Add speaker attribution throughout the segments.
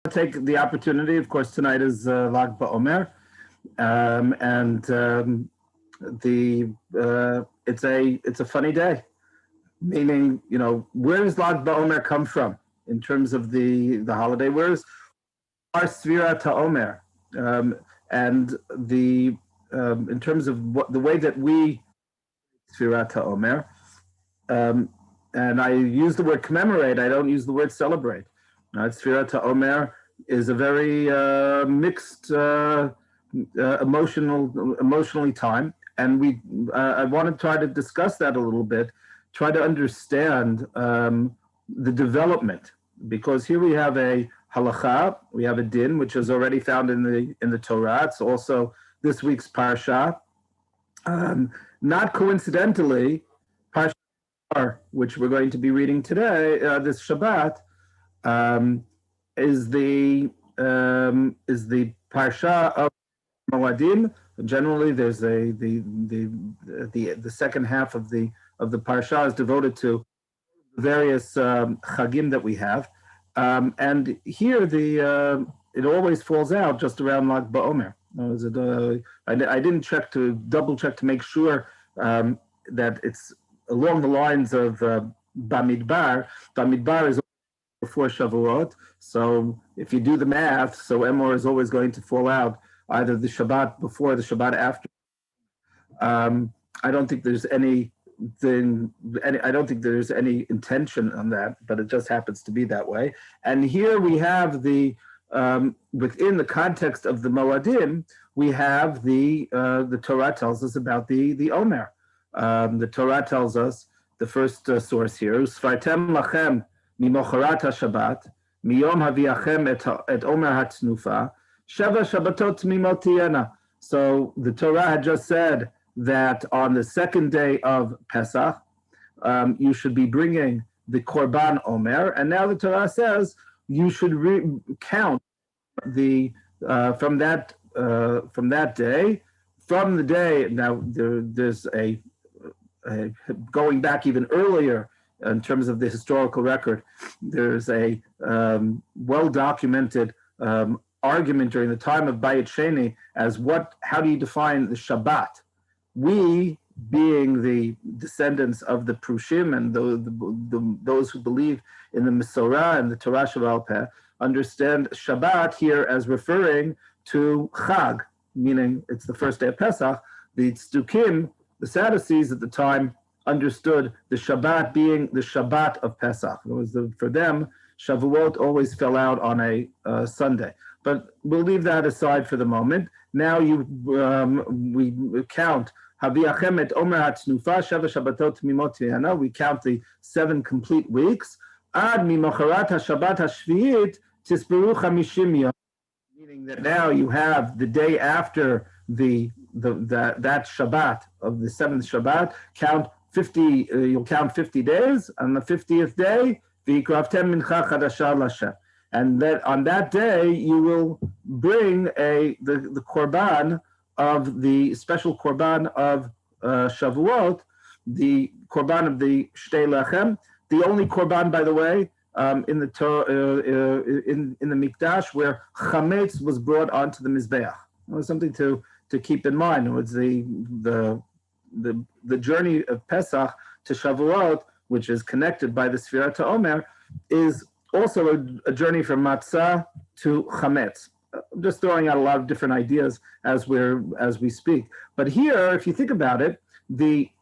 Speaker 1: Take the opportunity. Of course, tonight is Lag BaOmer, it's a funny day. Meaning, where does Lag BaOmer come from in terms of the holiday? Where's our Sfirat HaOmer, and in terms of the way that we Sfirat HaOmer, and I use the word commemorate. I don't use the word celebrate. Sfirat HaOmer is a very mixed emotionally time, and I want to try to discuss that a little bit, try to understand the development, because here we have a halacha, we have a din, which is already found in the Torah. It's also this week's parsha. Not coincidentally, parsha, which we're going to be reading today, this Shabbat, is the parsha of Moadim. Generally, there's the second half of the parsha is devoted to various chagim that we have, and here it always falls out just around Lag BaOmer. I didn't double check to make sure that it's along the lines of Bamidbar. Bamidbar is before Shavuot, so if you do the math, so Omer is always going to fall out either the Shabbat before, the Shabbat after. I don't think there's any intention on that, but it just happens to be that way. And here we have within the context of the Moadim, we have the Torah tells us about the Omer. The Torah tells us, the first source here, Sfartem lachem mimocharat haShabbat miyom haviachem et Omer hatznufa sheva Shabbatot tmimot tiyena. So the Torah had just said that on the second day of Pesach, you should be bringing the Korban Omer, and now the Torah says you should count from that day, from the day. Now there's a going back even earlier in terms of the historical record. There's a well-documented argument during the time of Bayit Sheni as how do you define the Shabbat? We, being the descendants of the Prushim and those who believe in the Mesorah and the Torah Sheba'al Peh, understand Shabbat here as referring to Chag, meaning it's the first day of Pesach. The Tzdukim, the Sadducees at the time, understood the Shabbat being the Shabbat of Pesach. For them, Shavuot always fell out on a Sunday. But we'll leave that aside for the moment. Now we count Haviachem et Omer hatznufa sheva Shabbatot tmimot tiyena. We count the 7 complete weeks. Ad mimocharat haShabbat hashviit tisperu chamishim yom. Meaning that now you have the day after that Shabbat of the 7th Shabbat. Count 50. You'll count 50 days. On the 50th day, v'yikravtem mincha chadasha l'Hashem. And that on that day you will bring the korban of the special korban of Shavuot, the korban of the shtei lechem, the only korban, by the way, in the Mikdash where chametz was brought onto the mizbeach. It was something to keep in mind. It was the journey of Pesach to Shavuot, which is connected by the Sfirat HaOmer, is also a journey from matzah to chametz. I'm just throwing out a lot of different ideas as we speak. But here, if you think about it, what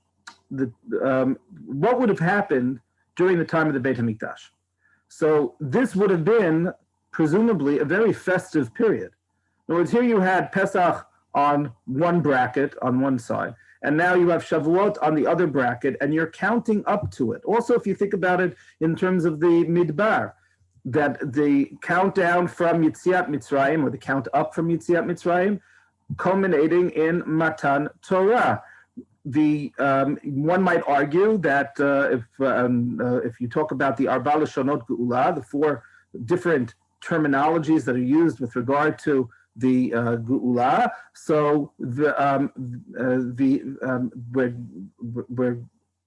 Speaker 1: would have happened during the time of the Beit HaMikdash? So this would have been presumably a very festive period. In other words, here you had Pesach on one bracket on one side, and now you have Shavuot on the other bracket, and you're counting up to it. Also, if you think about it in terms of the Midbar, that the countdown from Yetziat Mitzrayim, or the count up from Yetziat Mitzrayim, culminating in Matan Torah. One might argue that if you talk about the Arba Lashonot Geula, the 4 different terminologies that are used with regard to the Geula, so where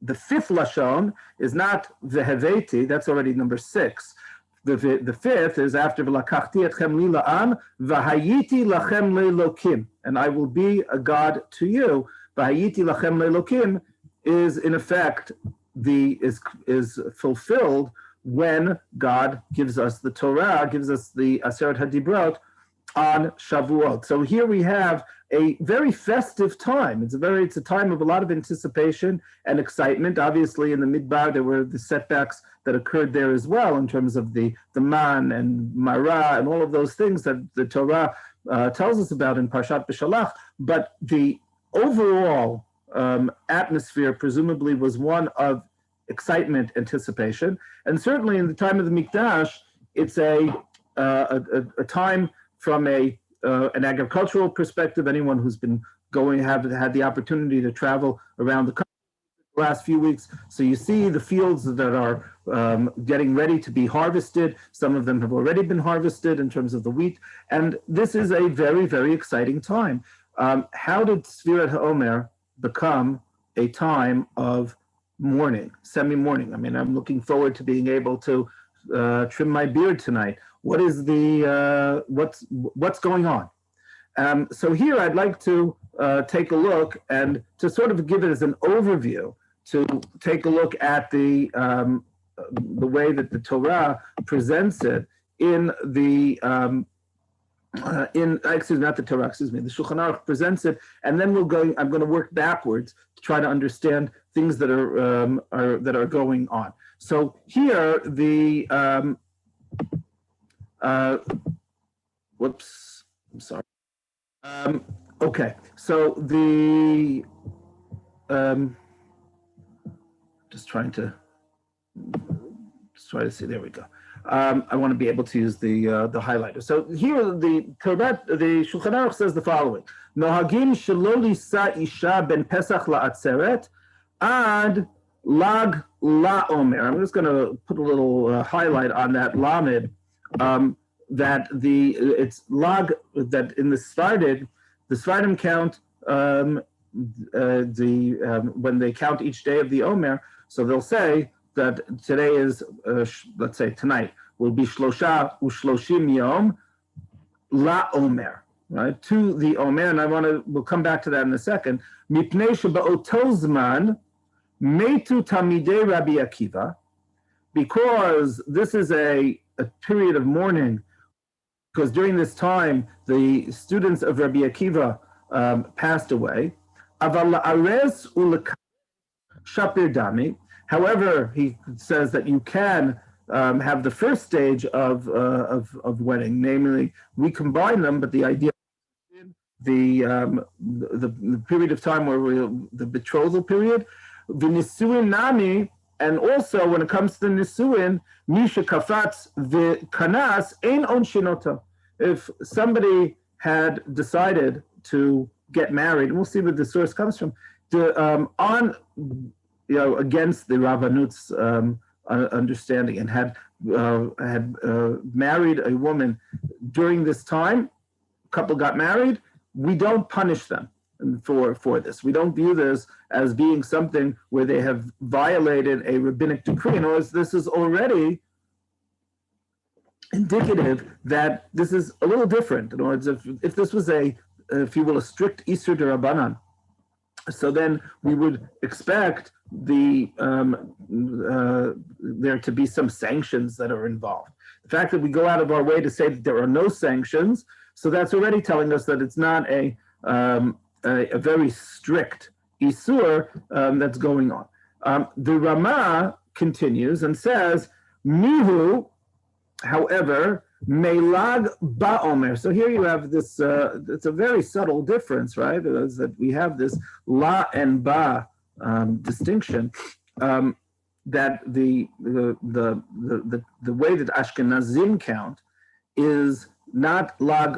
Speaker 1: the 5th Lashon is not Veheveti, that's already number 6. The fifth is after v'lakachti etchem li la'am v'hayiti lachem le'elokim, and I will be a God to you. V'hayiti lachem le'elokim is in effect is fulfilled when God gives us the Torah, gives us the Aseret HaDibrot on Shavuot. So here we have a very festive time. It's a time of a lot of anticipation and excitement. Obviously, in the Midbar, there were the setbacks that occurred there as well in terms of the man and Mara and all of those things that the Torah tells us about in Parshat B'Shalach. But the overall atmosphere presumably was one of excitement, anticipation, and certainly in the time of the Mikdash, it's a time from an agricultural perspective. Anyone who's been had the opportunity to travel around the country the last few weeks, so you see the fields that are getting ready to be harvested. Some of them have already been harvested in terms of the wheat, and this is a very, very exciting time. How did Sfirat HaOmer become a time of mourning, semi-mourning? I mean, I'm looking forward to being able to trim my beard tonight. What is the what's going on? So here I'd like to take a look and to sort of give it as an overview, to take a look at the way that the Torah presents it in the the Shulchan Aruch presents it, and then I'm going to work backwards to try to understand things that are going on. So here the whoops, I'm sorry. Okay, so the just try to see. There we go. I want to be able to use the highlighter. So here the Shulchan Aruch says the following: Minhagim shelo lisa isha ben Pesach la'atzeret ad lag la'omer. I'm just going to put a little highlight on that lamed. That it's lag, that in the Sfardim count when they count each day of the Omer. So they'll say that today is, let's say tonight, will be Shlosha Ushloshim Yom La Omer, right? To the Omer, and we'll come back to that in a second. Mipnei Sheba'oto Zman Metu Tamidei Rabbi Akiva, because this is a period of mourning, because during this time, the students of Rabbi Akiva passed away. Aval la'ares u'lekach shapir dami. However, he says that you can have the first stage of wedding, namely we combine them, but the idea the period of time where the betrothal period, the nisuin nami, and also when it comes to the nisuin, misha kafatz the kanas ein onshinota. If somebody had decided to get married, and we'll see where the source comes from, against the Rabbanut's understanding, and had married a woman during this time, couple got married, we don't punish them for this. We don't view this as being something where they have violated a rabbinic decree. In other words, this is already indicative that this is a little different. In other words, if this was if you will, a strict Isur D'Rabbanan, so then we would expect there to be some sanctions that are involved. The fact that we go out of our way to say that there are no sanctions, so that's already telling us that it's not a very strict Isur that's going on. The Ramah continues and says, Mihu, however, Melag Ba'omer. So here you have this, it's a very subtle difference, right? Is that we have this La and Ba distinction, that the way that Ashkenazim count is not La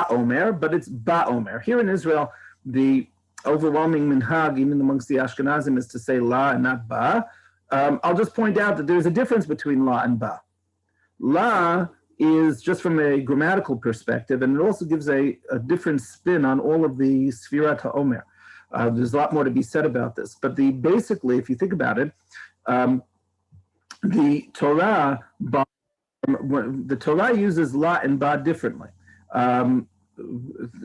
Speaker 1: Omer, but it's Ba Omer. Here in Israel, the overwhelming minhag, even amongst the Ashkenazim, is to say La and not Ba. I'll just point out that there's a difference between La and Ba. La is just from a grammatical perspective, and it also gives a different spin on all of the Sfirat HaOmer. There's a lot more to be said about this, but basically, if you think about it, the Torah, the Torah uses la and ba differently.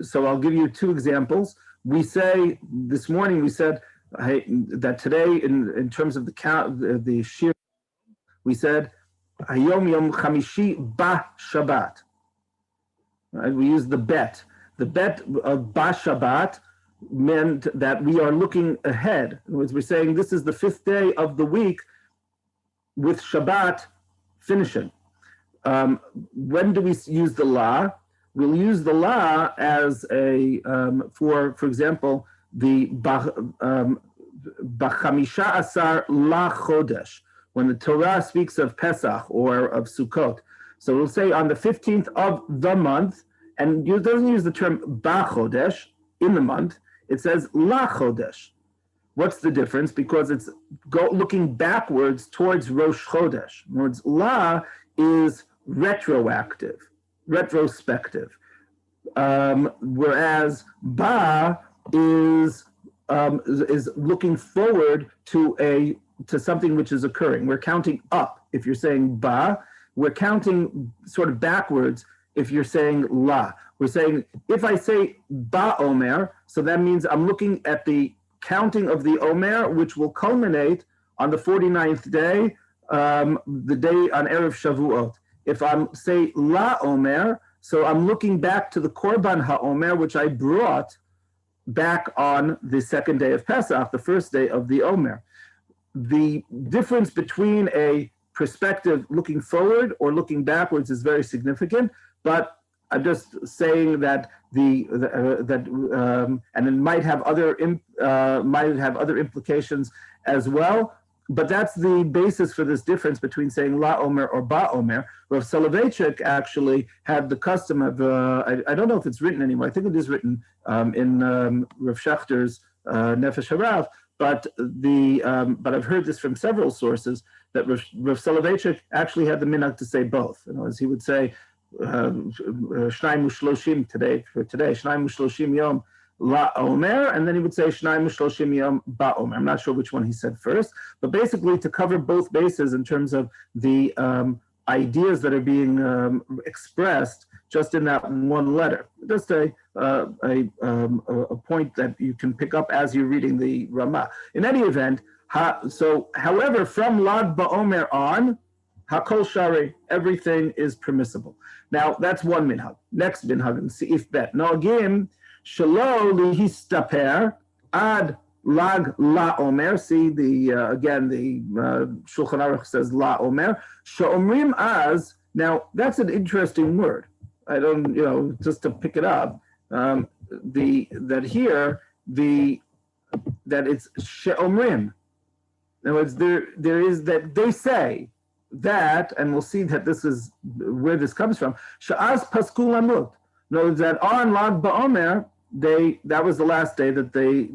Speaker 1: So I'll give you two examples. We say this morning, we said that today, in terms of the count, the shir, we said Hayom Yom Chamishi Ba Shabbat. Right? We used the bet. The bet of Ba Shabbat meant that we are looking ahead. In other words, we're saying this is the fifth day of the week with Shabbat finishing. When do we use the la? We'll use the la as a for example, the B'chamisha Asar La Chodesh, when the Torah speaks of Pesach or of Sukkot. So we'll say on the 15th of the month, and it doesn't use the term Ba Chodesh, in the month, it says La Chodesh. What's the difference? Because it's looking backwards towards Rosh Chodesh. In other words, La is retrospective, whereas Ba is looking forward to something which is occurring. We're counting up. If you're saying Ba, we're counting sort of backwards. If you're saying La, we're saying, if I say Ba Omer, so that means I'm looking at the counting of the Omer, which will culminate on the 49th day, the day on Erev Shavuot. If I'm say La Omer, so I'm looking back to the Korban HaOmer, which I brought back on the second day of Pesach, the first day of the Omer. The difference between a perspective looking forward or looking backwards is very significant, but I'm just saying that and it might have other implications as well. But that's the basis for this difference between saying La Omer or Ba Omer. Rav Soloveitchik actually had the custom of, I don't know if it's written anymore, I think it is written in Rav Schechter's Nefesh Harav, but I've heard this from several sources, that Rav Soloveitchik actually had the minhag to say both. In other words, he would say, Shnayim Ushloshim today, Shnayim Ushloshim Yom La Omer, and then he would say Shnayim Ushloshim Yom Ba Omer. I'm not sure which one he said first, but basically to cover both bases in terms of the ideas that are being expressed just in that one letter. Just a point that you can pick up as you're reading the Ramah. In any event, however, from Lag BaOmer on, Hakol Shari, everything is permissible. Now, that's one minhag. Next minhag, Seif Bet. Noagim, Shalo lihistaper ad lag la omer. See, again, the Shulchan Aruch says la omer. Sha'omrim az, now, that's an interesting word. I don't, just to pick it up, that it's she'omrim. In other words, there is that they say, that, and we'll see that this is where this comes from. Sha'az paskul amut. In other words, that on Lag BaOmer, that was the last day that the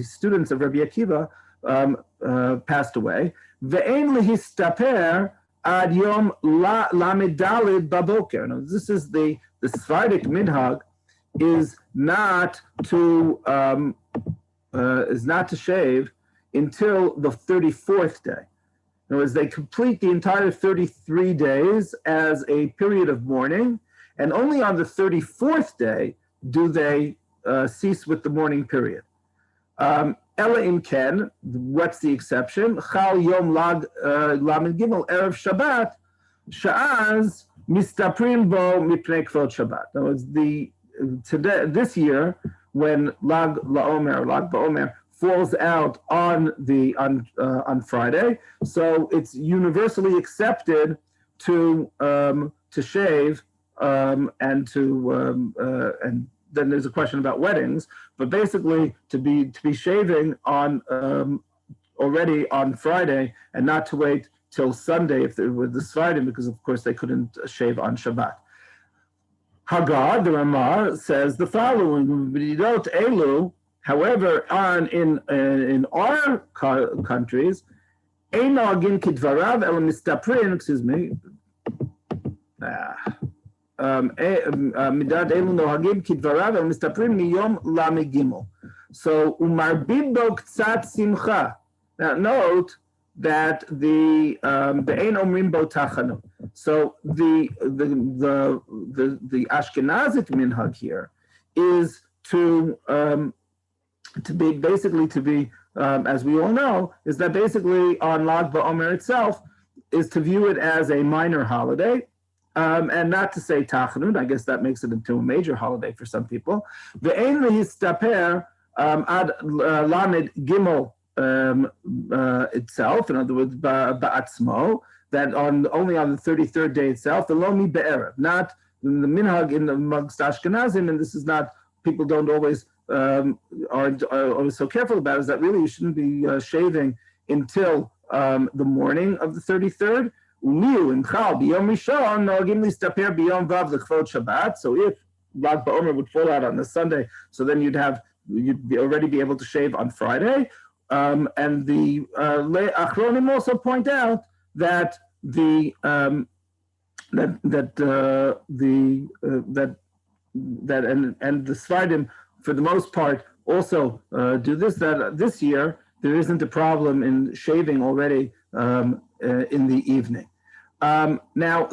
Speaker 1: students of Rabbi Akiva passed away. Ve'en lehistaper ad yom lamed dalid baboker. Now, this is the Sephardic minhag is not to shave until the 34th day. In other words, they complete the entire 33 days as a period of mourning, and only on the 34th day do they cease with the mourning period. Ella im ken, what's the exception? Chal yom lag lamed gimel erev Shabbat, sha'az mistaprim bo mipnei kvod Shabbat. In other words, this year, when Lag BaOmer falls out on Friday, so it's universally accepted to shave and then there's a question about weddings, but basically to be shaving on already on Friday and not to wait till Sunday if they were this Friday, because of course they couldn't shave on Shabbat. Haggad, the Ramah, says the following: B'nidot elu. However, in our countries, ein noagin kidvarav el mistaprin. Excuse me. Midad elu noagin kidvarav el mistaprin miyom lamed gimel. So umarbid bo ktsat simcha. Now note that the Ein Omrim Bo Tachanu. So the Ashkenazic minhag here is to be as we all know, is that basically on Lag BaOmer itself is to view it as a minor holiday, and not to say Tachanun. I guess that makes it into a major holiday for some people. Ve'ein lehistaper ad lamed gimel itself, in other words, ba'atzmo, that only on the 33rd day itself, the lomi be'erev, not the minhag in amongst Ashkenazim, and this is not, people don't always are always so careful about, is that really you shouldn't be shaving until the morning of the 33rd. So if Lag BaOmer would fall out on the Sunday, so then you'd already be able to shave on Friday. And the Achronim also point out that the Sfardim, for the most part, also do this. That this year there isn't a problem in shaving already in the evening. Now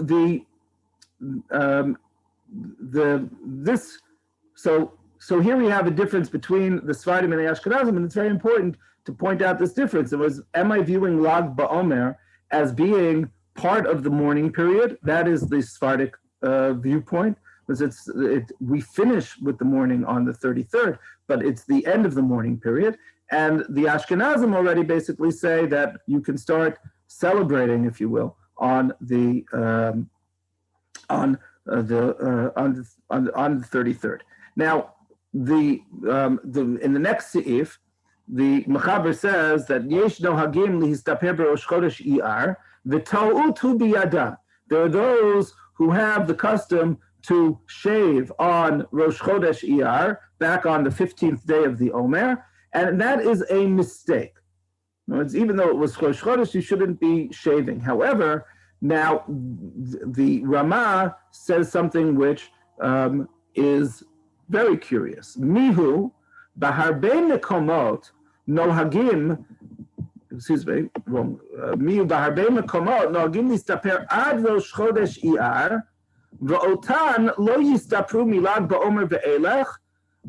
Speaker 1: so here we have a difference between the Sfardim and the Ashkenazim, and it's very important to point out this difference. It was, am I viewing Lag BaOmer as being part of the mourning period? That is the Sephardic viewpoint. Because we finish with the mourning on the 33rd, but it's the end of the mourning period. And the Ashkenazim already basically say that you can start celebrating, if you will, on the 33rd. Now, in the next seif, the Mechaber says that Yesh Nohagim lihistaper b'Rosh Chodesh Iyar v'ta'ut hu biyadam. There are those who have the custom to shave on Rosh Chodesh Iyar, back on the 15th day of the Omer, and that is a mistake. Even though it was Rosh Chodesh, you shouldn't be shaving. However, now the Ramah says something which is very curious. Mihu b'harbe mekomot nohagim, wrong. Mihu b'harbe mekomot nohagim listaper ad Rosh Chodesh Iyar, V'otan lo yistapru milag ba'omer ve'elech,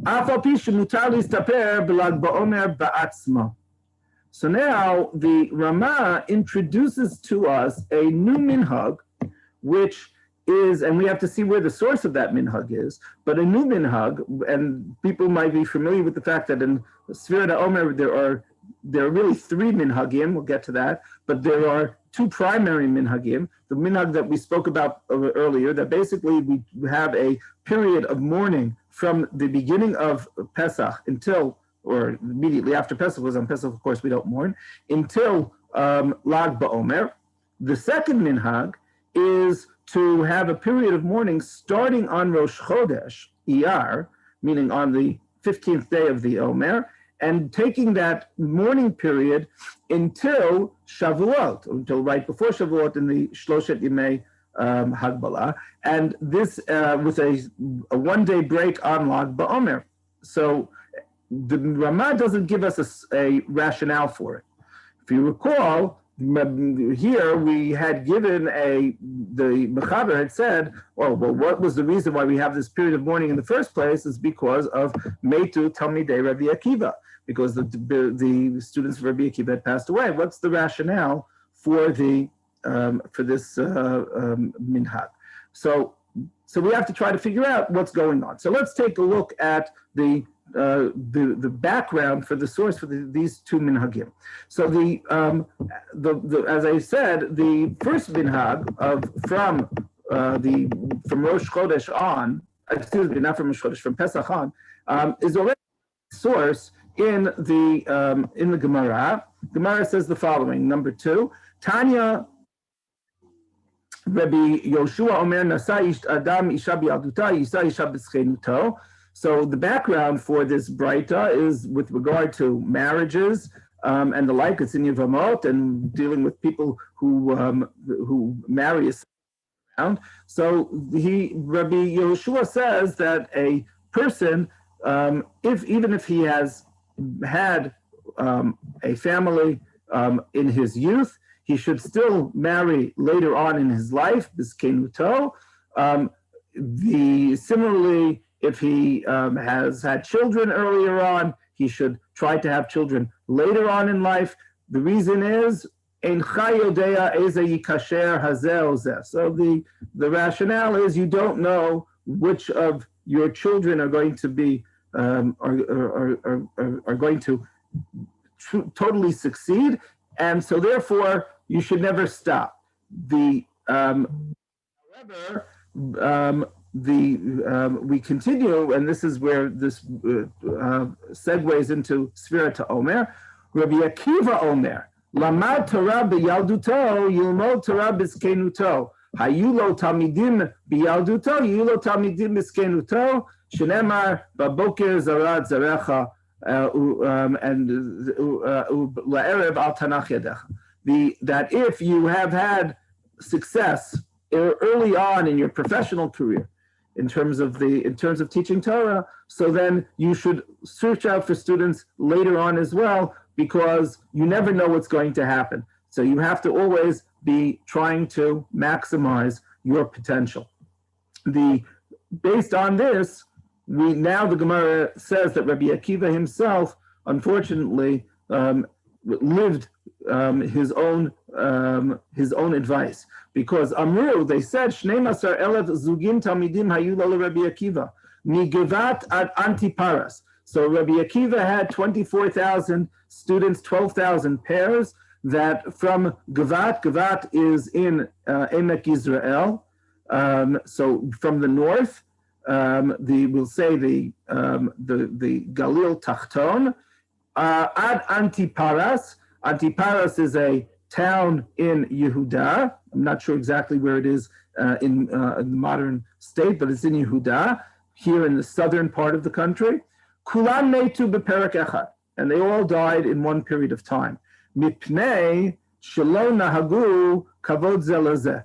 Speaker 1: af al pi shemutar listaper b'lag ba'omer ba'atzma. So now the Ramah introduces to us a new minhag, which is, and we have to see where the source of that minhag is, but a new minhag, and people might be familiar with the fact that in Sfirat Omer there are really three minhagim, we'll get to that, but there are two primary minhagim. The minhag that we spoke about earlier, that basically we have a period of mourning from the beginning of Pesach until, or immediately after Pesach, was on Pesach, of course, we don't mourn, until Lag BaOmer. The second minhag is to have a period of mourning starting on Rosh Chodesh Iyar, meaning on the 15th day of the Omer, and taking that mourning period until Shavuot, until right before Shavuot in the Shloshet Yimei Hagbalah, and this with a one-day break on Lag BaOmer. So the Ramah doesn't give us a rationale for it. If you recall, here we had given the Mechaber had said, well, what was the reason why we have this period of mourning in the first place? Is because of Meitu Talmidei Rabbi Akiva, because the students of Rabbi Akiva had passed away. What's the rationale for this minhag? So we have to try to figure out what's going on. So let's take a look at the background for the source for these two minhagim. So as I said, the first minhag from Rosh Chodesh on, excuse me, not from Rosh Chodesh, from Pesach on, is already a source in the Gemara. Gemara says the following: number 2, Tanya Rabbi Yoshua Omer Nasa Adam Isha Bi'alduta Yisa Isha B'Schenuto. So the background for this Braita is with regard to marriages and the like. It's in Yevamot and dealing with people who marry around. So Rabbi Yehoshua says that a person, even if he has had a family in his youth. He should still marry later on in his life, biskenuto. Similarly, if he has had children earlier on, he should try to have children later on in life. The reason is, so the rationale is you don't know which of your children are going to be are going to totally succeed, and so therefore you should never stop. However, we continue, and this is where this segues into Sfira to Omer. Rabbi Akiva Omer, Lamad Torah b'yalduto, yilmod Torah b'zkenuto. Hayulo talmidim b'yalduto, yulo talmidim b'zkenuto. Shenemar baboker zarad zarecha and la'erev al tanach yadecha. That if you have had success early on in your professional career, in terms of teaching Torah, so then you should search out for students later on as well, because you never know what's going to happen. So you have to always be trying to maximize your potential. Based on this, the Gemara says that Rabbi Akiva himself, unfortunately, lived his own advice, because Amru, they said, Shnei Masar Elef Zugim Talmidim Hayu Lo Rabbi Akiva Migevat ad Antiparas. So Rabbi Akiva had 24,000 students, 12,000 pairs. That from Gavat, Gavat is in Emek Yisrael. So from the north, we'll say the Galil Tachton ad Antiparas. Antiparas is a town in Yehuda. I'm not sure exactly where it is in the modern state, but it's in Yehuda, here in the southern part of the country. Kulam metu beperek echad, and they all died in one period of time. Mipnei shelo nahagu kavod ze lezeh.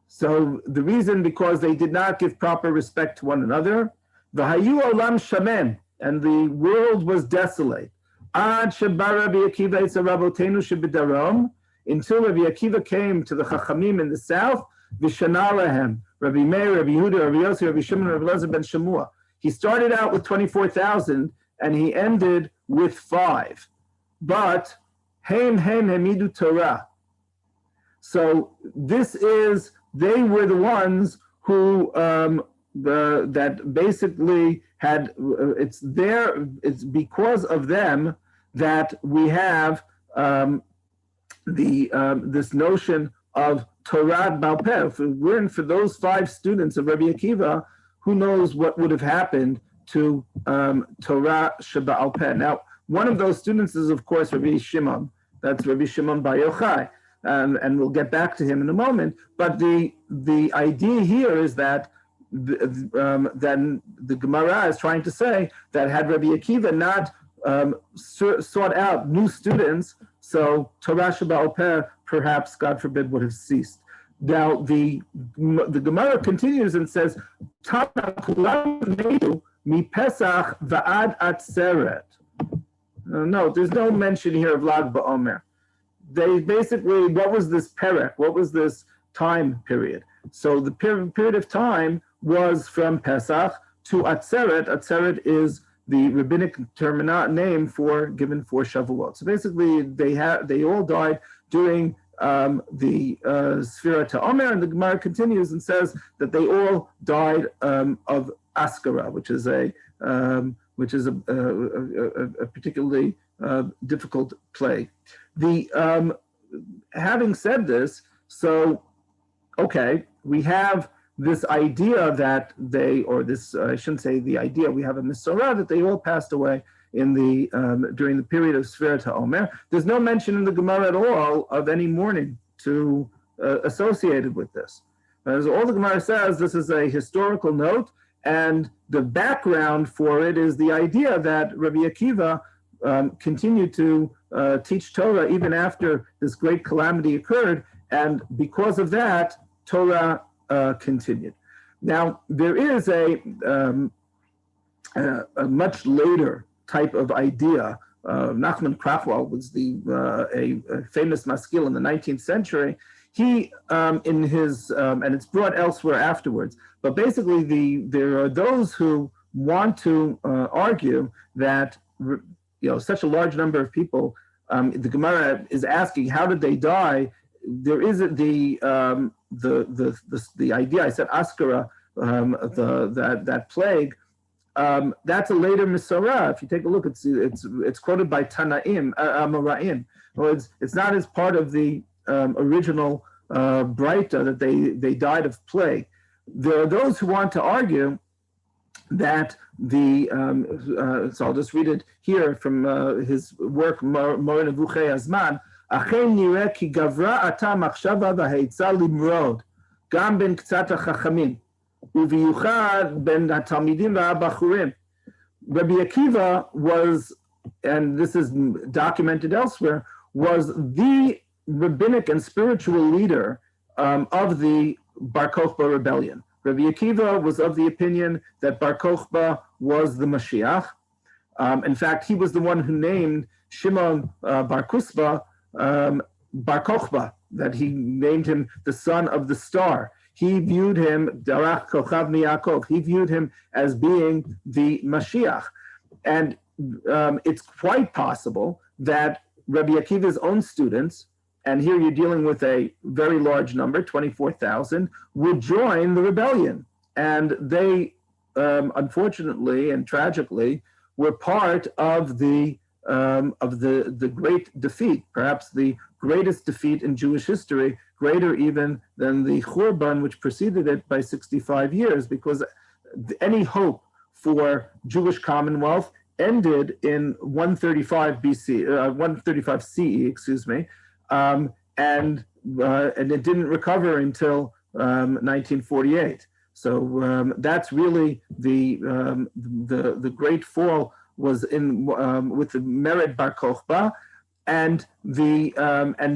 Speaker 1: So the reason, because they did not give proper respect to one another. V'hayu olam shamen, and the world was desolate. Ad sheba Rabbi Akiva etz rabotenu shebedarom, until Rabbi Akiva came to the Chachamim in the south. V'shana lahem, Rabbi Meir, Rabbi Yehuda, Rabbi Yossi, Rabbi Shimon, Rabbi Elazar ben Shemua. He started out with 24,000 and he ended with 5. But Heim Hemidu Torah. So they were the ones who that basically had. It's because of them that we have this notion of Torah Baal Peh. If it weren't for those 5 students of Rabbi Akiva, who knows what would have happened to Torah Shebaal Peh. Now, one of those students is, of course, Rabbi Shimon. That's Rabbi Shimon Bar Yochai, and we'll get back to him in a moment. But the idea here is that then the Gemara is trying to say that had Rabbi Akiva not sought out new students, so Torah Shebaal Peh, perhaps, God forbid, would have ceased. Now, the Gemara continues and says, Tana kulam neidu mi Pesach va'ad atzeret. No, there's no mention here of Lag BaOmer. They basically, what was this perek? What was this time period? So the period of time was from Pesach to Atzeret. Atzeret is the rabbinic name given for Shavuot. So basically, they all died during the Sfira to Omer, and the Gemara continues and says that they all died of Askara, which is a particularly difficult plague. Having said this, so okay, we have this idea that I shouldn't say the idea, we have a Misorah that they all passed away in during the period of Sfira to Omer. There's no mention in the Gemara at all of any mourning associated with this. As all the Gemara says, this is a historical note, and the background for it is the idea that Rabbi Akiva continued to teach Torah even after this great calamity occurred, and because of that, Torah continued. Now, there is a much later type of idea Nachman Krachwal was a famous maskil in the 19th century. He, in his, and it's brought elsewhere afterwards, but basically there are those who want to argue that such a large number of people, the Gemara is asking, how did they die? There is the idea, I said askara, that plague. That's a later Misorah. If you take a look, it's quoted by Tanaim, Amoraim. Well, it's not as part of the original Breita that they died of plague. There are those who want to argue that so I'll just read it here from his work, Moreh Nevuchei Azman. Achen nireh ki gavra ata machshava v'heitzah limrod gam ben k'tzat hachachamim uviyuchad ben hatalmidim v'habachurim. Rabbi Akiva was, and this is documented elsewhere, was the rabbinic and spiritual leader of the Bar Kokhba rebellion. Rabbi Akiva was of the opinion that Bar Kokhba was the Mashiach. In fact, he was the one who named Shimon Bar Kusba Bar Kokhba, that he named him the son of the star. He viewed him, Darach Kochav Miyakov, he viewed him as being the Mashiach. And it's quite possible that Rabbi Akiva's own students, and here you're dealing with a very large number, 24,000, would join the rebellion. And they, unfortunately and tragically, were part of the great defeat, perhaps the greatest defeat in Jewish history, greater even than the Churban, which preceded it by 65 years, because any hope for Jewish Commonwealth ended in 135 BC, 135 CE, excuse me, and it didn't recover until 1948. So that's really the great fall was in with the Mered Bar Kokhba, and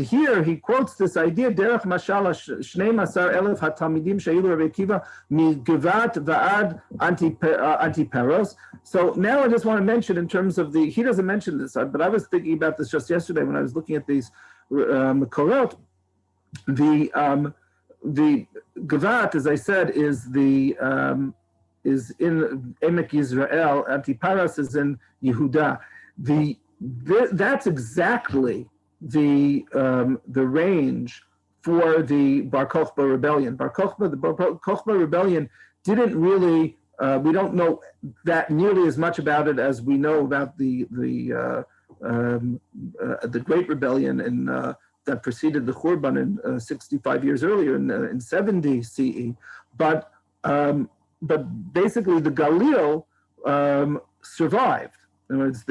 Speaker 1: here he quotes this idea: Derech Mashal Shnei Masar Elef Hatamidim Shayilu Rabbi Akiva Migivat Va'ad Antiperos. So now I just want to mention, in terms of he doesn't mention this, but I was thinking about this just yesterday when I was looking at these Mekorot. The Gavat, as I said, is in Emek Yisrael. Antiparas is in Yehuda. That's exactly the range for the Bar Kokhba rebellion. The Bar Kokhba rebellion didn't really. We don't know that nearly as much about it as we know about the Great Rebellion that preceded the Churban in 65 years earlier in 70 CE. But basically the Galil survived. In other words,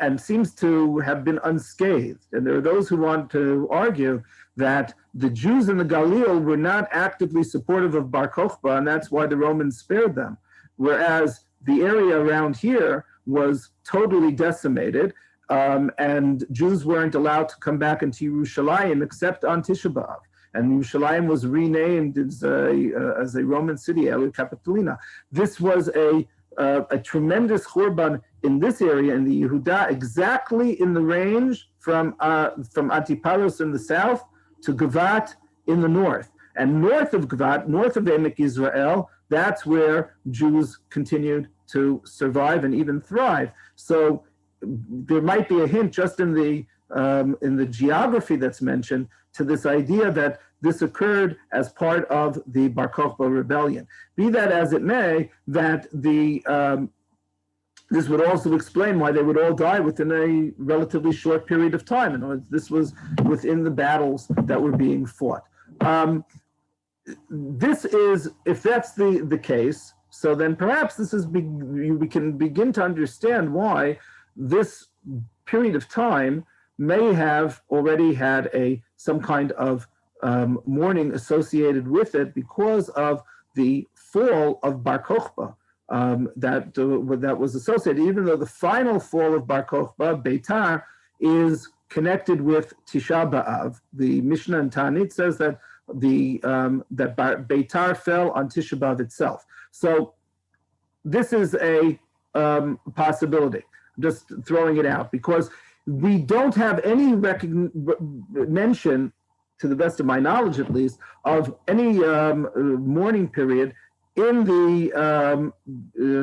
Speaker 1: and seems to have been unscathed. And there are those who want to argue that the Jews in the Galil were not actively supportive of Bar Kokhba, and that's why the Romans spared them. Whereas the area around here was totally decimated, and Jews weren't allowed to come back into Yerushalayim except on Tisha B'Av. And Yerushalayim was renamed as a Roman city, Elu Capitolina. This was a tremendous churban in this area, in the Yehuda, exactly in the range from Antiparos in the south to Gavat in the north. And north of Gavat, north of Emek Yisrael, that's where Jews continued to survive and even thrive. So there might be a hint just in the geography that's mentioned to this idea that this occurred as part of the Bar Kokhba rebellion. Be that as it may, that this would also explain why they would all die within a relatively short period of time. In other words, this was within the battles that were being fought. This is, if that's the case, so then perhaps we can begin to understand why this period of time may have already had some kind of mourning associated with it because of the fall of Bar Kokhba that was associated, even though the final fall of Bar Kokhba, Beitar, is connected with Tisha B'Av. The Mishnah and Ta'anit says that that Beitar fell on Tisha B'Av itself. So this is a possibility. just throwing it out, because we don't have any mention, to the best of my knowledge at least, of any mourning period in the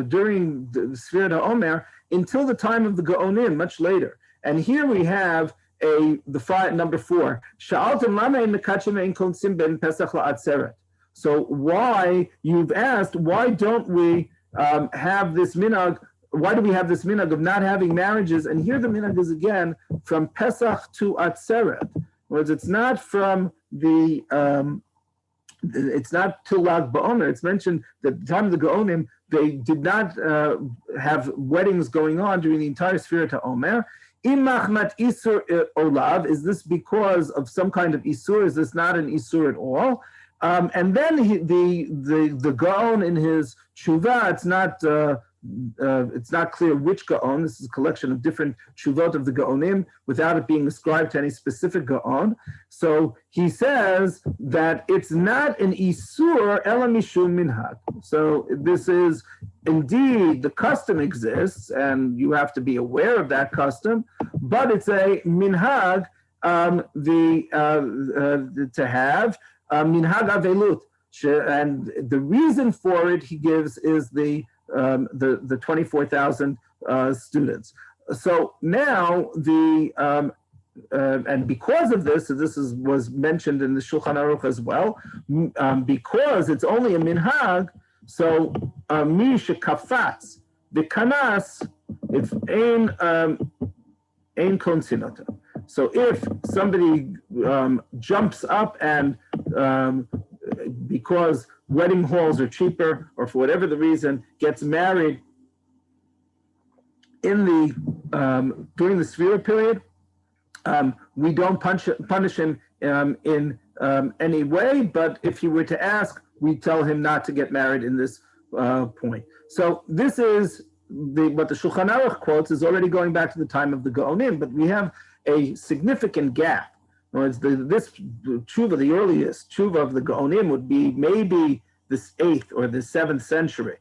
Speaker 1: during the Sfirat HaOmer until the time of the Gaonim, much later. And here we have number 4. So why, you've asked, why don't we have this minhag? Why do we have this minhag of not having marriages? And here the minhag is again from Pesach to Atzeret. Whereas it's not from the it's not till Lag BaOmer. It's mentioned that at the time of the Gaonim, they did not have weddings going on during the entire Sfirat HaOmer. Imachmat Isur Olav, is this because of some kind of Isur? Is this not an Isur at all? And then the Gaon in his Tshuva, it's not clear which Gaon. This is a collection of different Tshuvot of the Gaonim without it being ascribed to any specific Gaon. So he says that it's not an Isur Ela Mishum Minhag. So this is indeed, the custom exists and you have to be aware of that custom, but it's a Minhag to have Minhag Avelut. And the reason for it, he gives, is the 24,000 students. So now and because of this, so this was mentioned in the Shulchan Aruch as well, because it's only a minhag, so mi shekafatz v'kanas, it's ein konsinata. So if somebody jumps up and because wedding halls are cheaper, or for whatever the reason, gets married in the during the Sfira period, we don't punish him in any way. But if you were to ask, we tell him not to get married in this point. So this is what the Shulchan Aruch quotes is already going back to the time of the Gaonim, but we have a significant gap. This tshuva, the earliest tshuva of the Gaonim, would be maybe the 8th or the 7th century.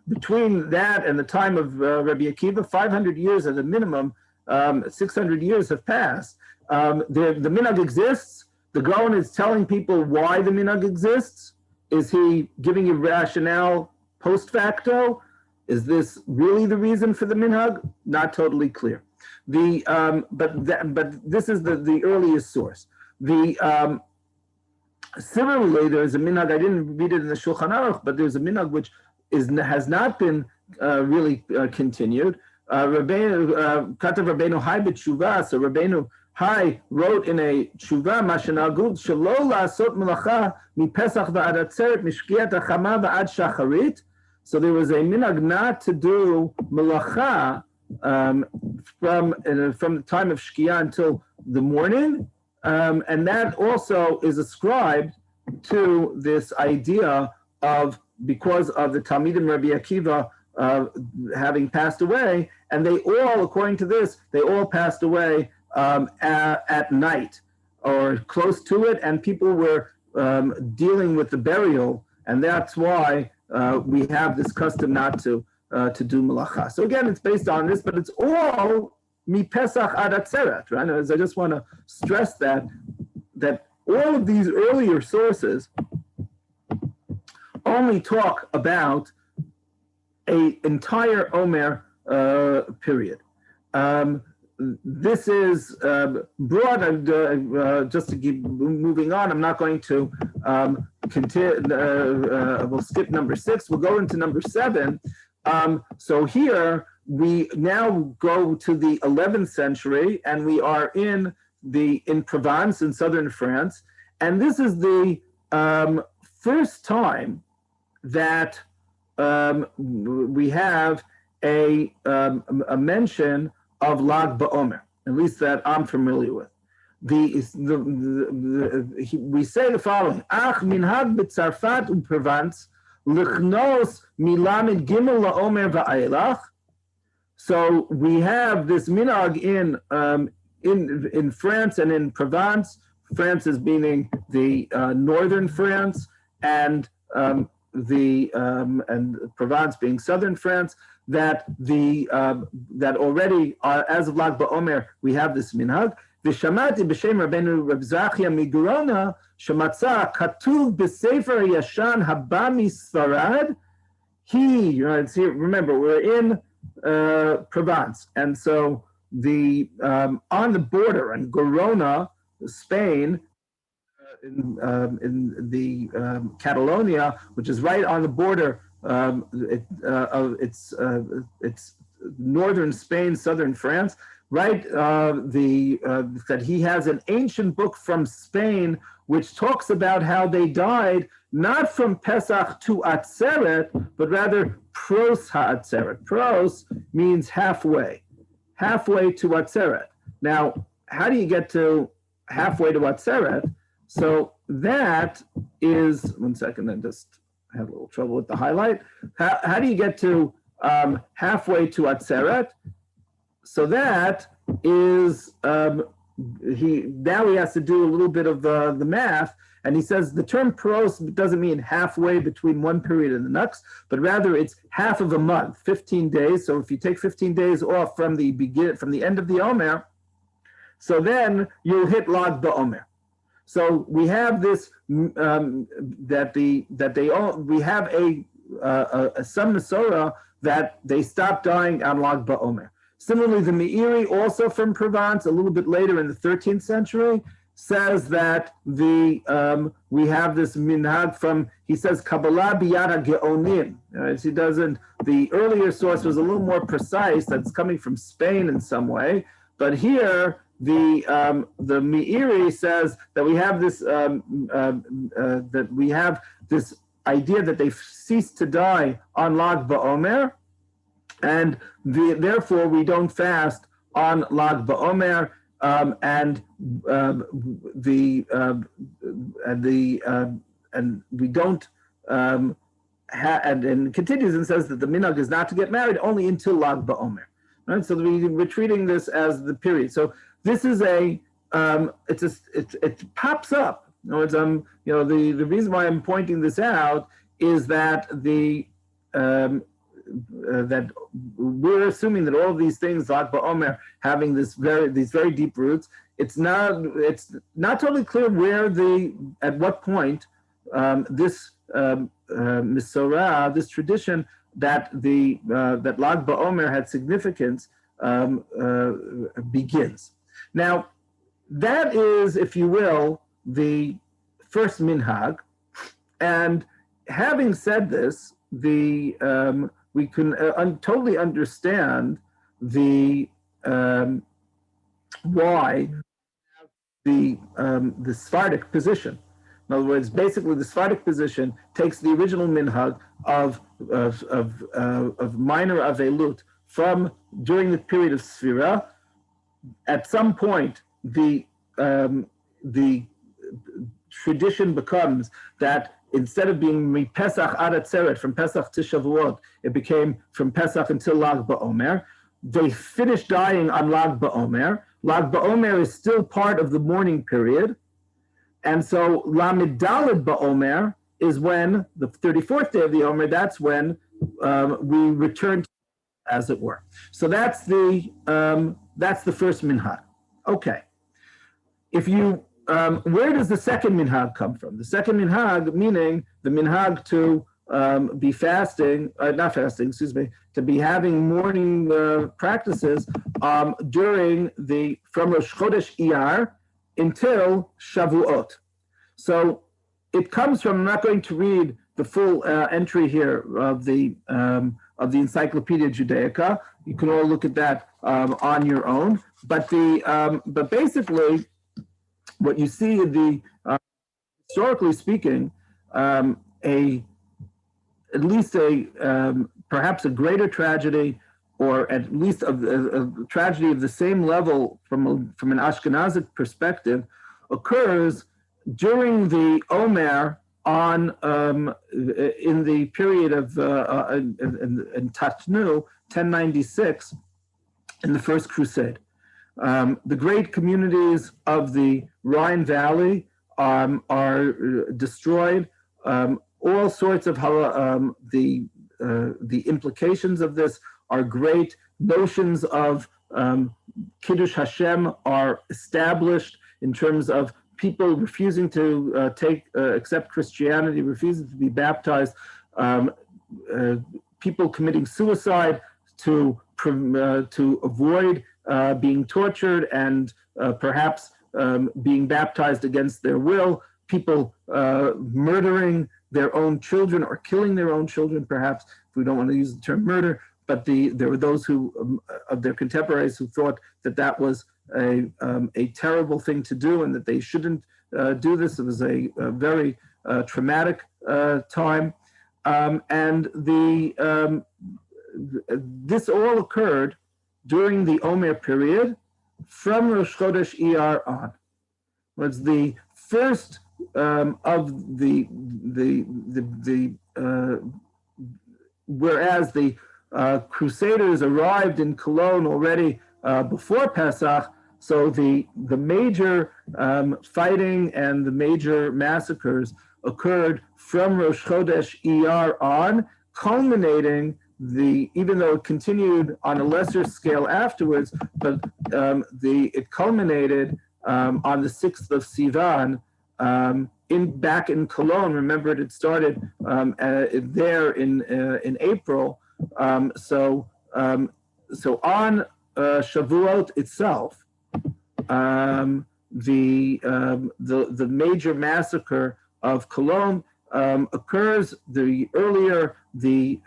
Speaker 1: Between that and the time of Rabbi Akiva, 500 years at the minimum, 600 years have passed. The minhag exists. The Gaon is telling people why the minhag exists. Is he giving you rationale post facto? Is this really the reason for the minhag? Not totally clear. But this is the earliest source. Similarly, there's a minhag. I didn't read it in the Shulchan Aruch, but there's a minhag which has not been really continued. Katav Rabbeinu Hai b'tshuva. So Rabbeinu Hai wrote in a tshuva, Mashenagud shelo la'asot melacha mipesach va'ad atzeret mishkiat hachama va'ad shacharit. So there was a minhag not to do melacha from the time of Shkia until the morning, and that also is ascribed to this idea of, because of the Talmidim Rabbi Akiva having passed away, and they all, according to this, they all passed away at night or close to it, and people were dealing with the burial, and that's why we have this custom not to do melacha. So again, it's based on this, but it's all mi Pesach ad atzeret, right? As I just want to stress that all of these earlier sources only talk about an entire Omer period. This is broad, and just to keep moving on, I'm not going to continue, we'll skip number 6, we'll go into number 7. So here we now go to the 11th century, and we are in Provence in southern France, and this is the first time that we have a mention of Lag BaOmer, at least that I'm familiar with. We say the following: Ach minhag b'Tzarfat u'Provence lichnos milamid gimel la'omer va'aylach. So we have this minhag in France and in Provence. France is meaning the northern France, and and Provence being southern France, that that already as of Lag BaOmer we have this minhag. V'shamati b'shem Rabbeinu Reb Zachia Migurona shematza katuv b'sefer yashan haba misfarad. Remember we're in Provence, and so on the border in Girona, Spain, in the Catalonia, which is right on the border of it's northern Spain, southern France, right? That he has an ancient book from Spain which talks about how they died not from Pesach to Atzeret, but rather pros ha'atzeret. Pros means halfway to Atzeret. Now, how do you get to halfway to Atzeret? So that is, one second, I just had a little trouble with the highlight. How do you get to halfway to Atzeret? So that is, he has to do a little bit of the math, and he says the term pros doesn't mean halfway between one period and the next, but rather it's half of a month, 15 days. So if you take 15 days off from the end of the Omer, so then you'll hit Lag BaOmer. So we have this we have some Masorah that they stopped dying on Lag BaOmer. Similarly, the Meiri, also from Provence, a little bit later in the 13th century, says that we have this minhag from, he says, Kabbalah biyad ha'geonim. He doesn't, the earlier source was a little more precise, that's coming from Spain in some way, but here, the Meiri says that we have this idea that they've ceased to die on Lag BaOmer, and therefore we don't fast on Lag BaOmer, and we don't and continues and says that the minhag is not to get married only until Lag BaOmer. Right, so we're treating this as the period. So this is it pops up. The reason why I'm pointing this out is that that we're assuming that all of these things, Lag BaOmer, having these very deep roots. It's not totally clear at what point this Misorah, this tradition that that Lag BaOmer had significance begins. Now, that is, if you will, the first minhag. And having said this, we can totally understand why the Sephardic position. In other words, basically, the Sephardic position takes the original minhag of minor avelut from during the period of Sfira. At some point, the tradition becomes that instead of being Pesach ad Atzeret, from Pesach to Shavuot, it became from Pesach until Lag BaOmer. They finished dying on Lag BaOmer. Lag BaOmer is still part of the mourning period. And so Lamed Daled BaOmer is when, the 34th day of the Omer, that's when we return, as it were. So that's the first minhag. Okay. If you, where does the second minhag come from? The second minhag, meaning the minhag to be fasting, to be having mourning practices from Rosh Chodesh Iyar until Shavuot. So it comes from, I'm not going to read the full entry here of the Encyclopedia Judaica. You can all look at that on your own. But basically, what you see in historically speaking, perhaps a greater tragedy, or at least a tragedy of the same level from an Ashkenazic perspective, occurs during the Omer in the period of in Tatnu 1096 in the First Crusade. The great communities of the Rhine Valley are destroyed. all sorts of the implications of this are great. Notions of Kiddush Hashem are established in terms of people refusing to accept Christianity, refusing to be baptized, people committing suicide to avoid being tortured and perhaps being baptized against their will, people murdering their own children or killing their own children, perhaps, if we don't want to use the term murder, but there were those who, of their contemporaries, who thought that that was a terrible thing to do and that they shouldn't do this. It was a very traumatic time. And this all occurred during the Omer period from Rosh Chodesh Iyar on. It was the first of whereas the Crusaders arrived in Cologne already before Pesach, so the major fighting and the major massacres occurred from Rosh Chodesh Iyar on, culminating even though it continued on a lesser scale afterwards, but it culminated on the 6th of Sivan back in Cologne. Remember, it had started there in April. So on Shavuot itself, the major massacre of Cologne occurs. The earlier the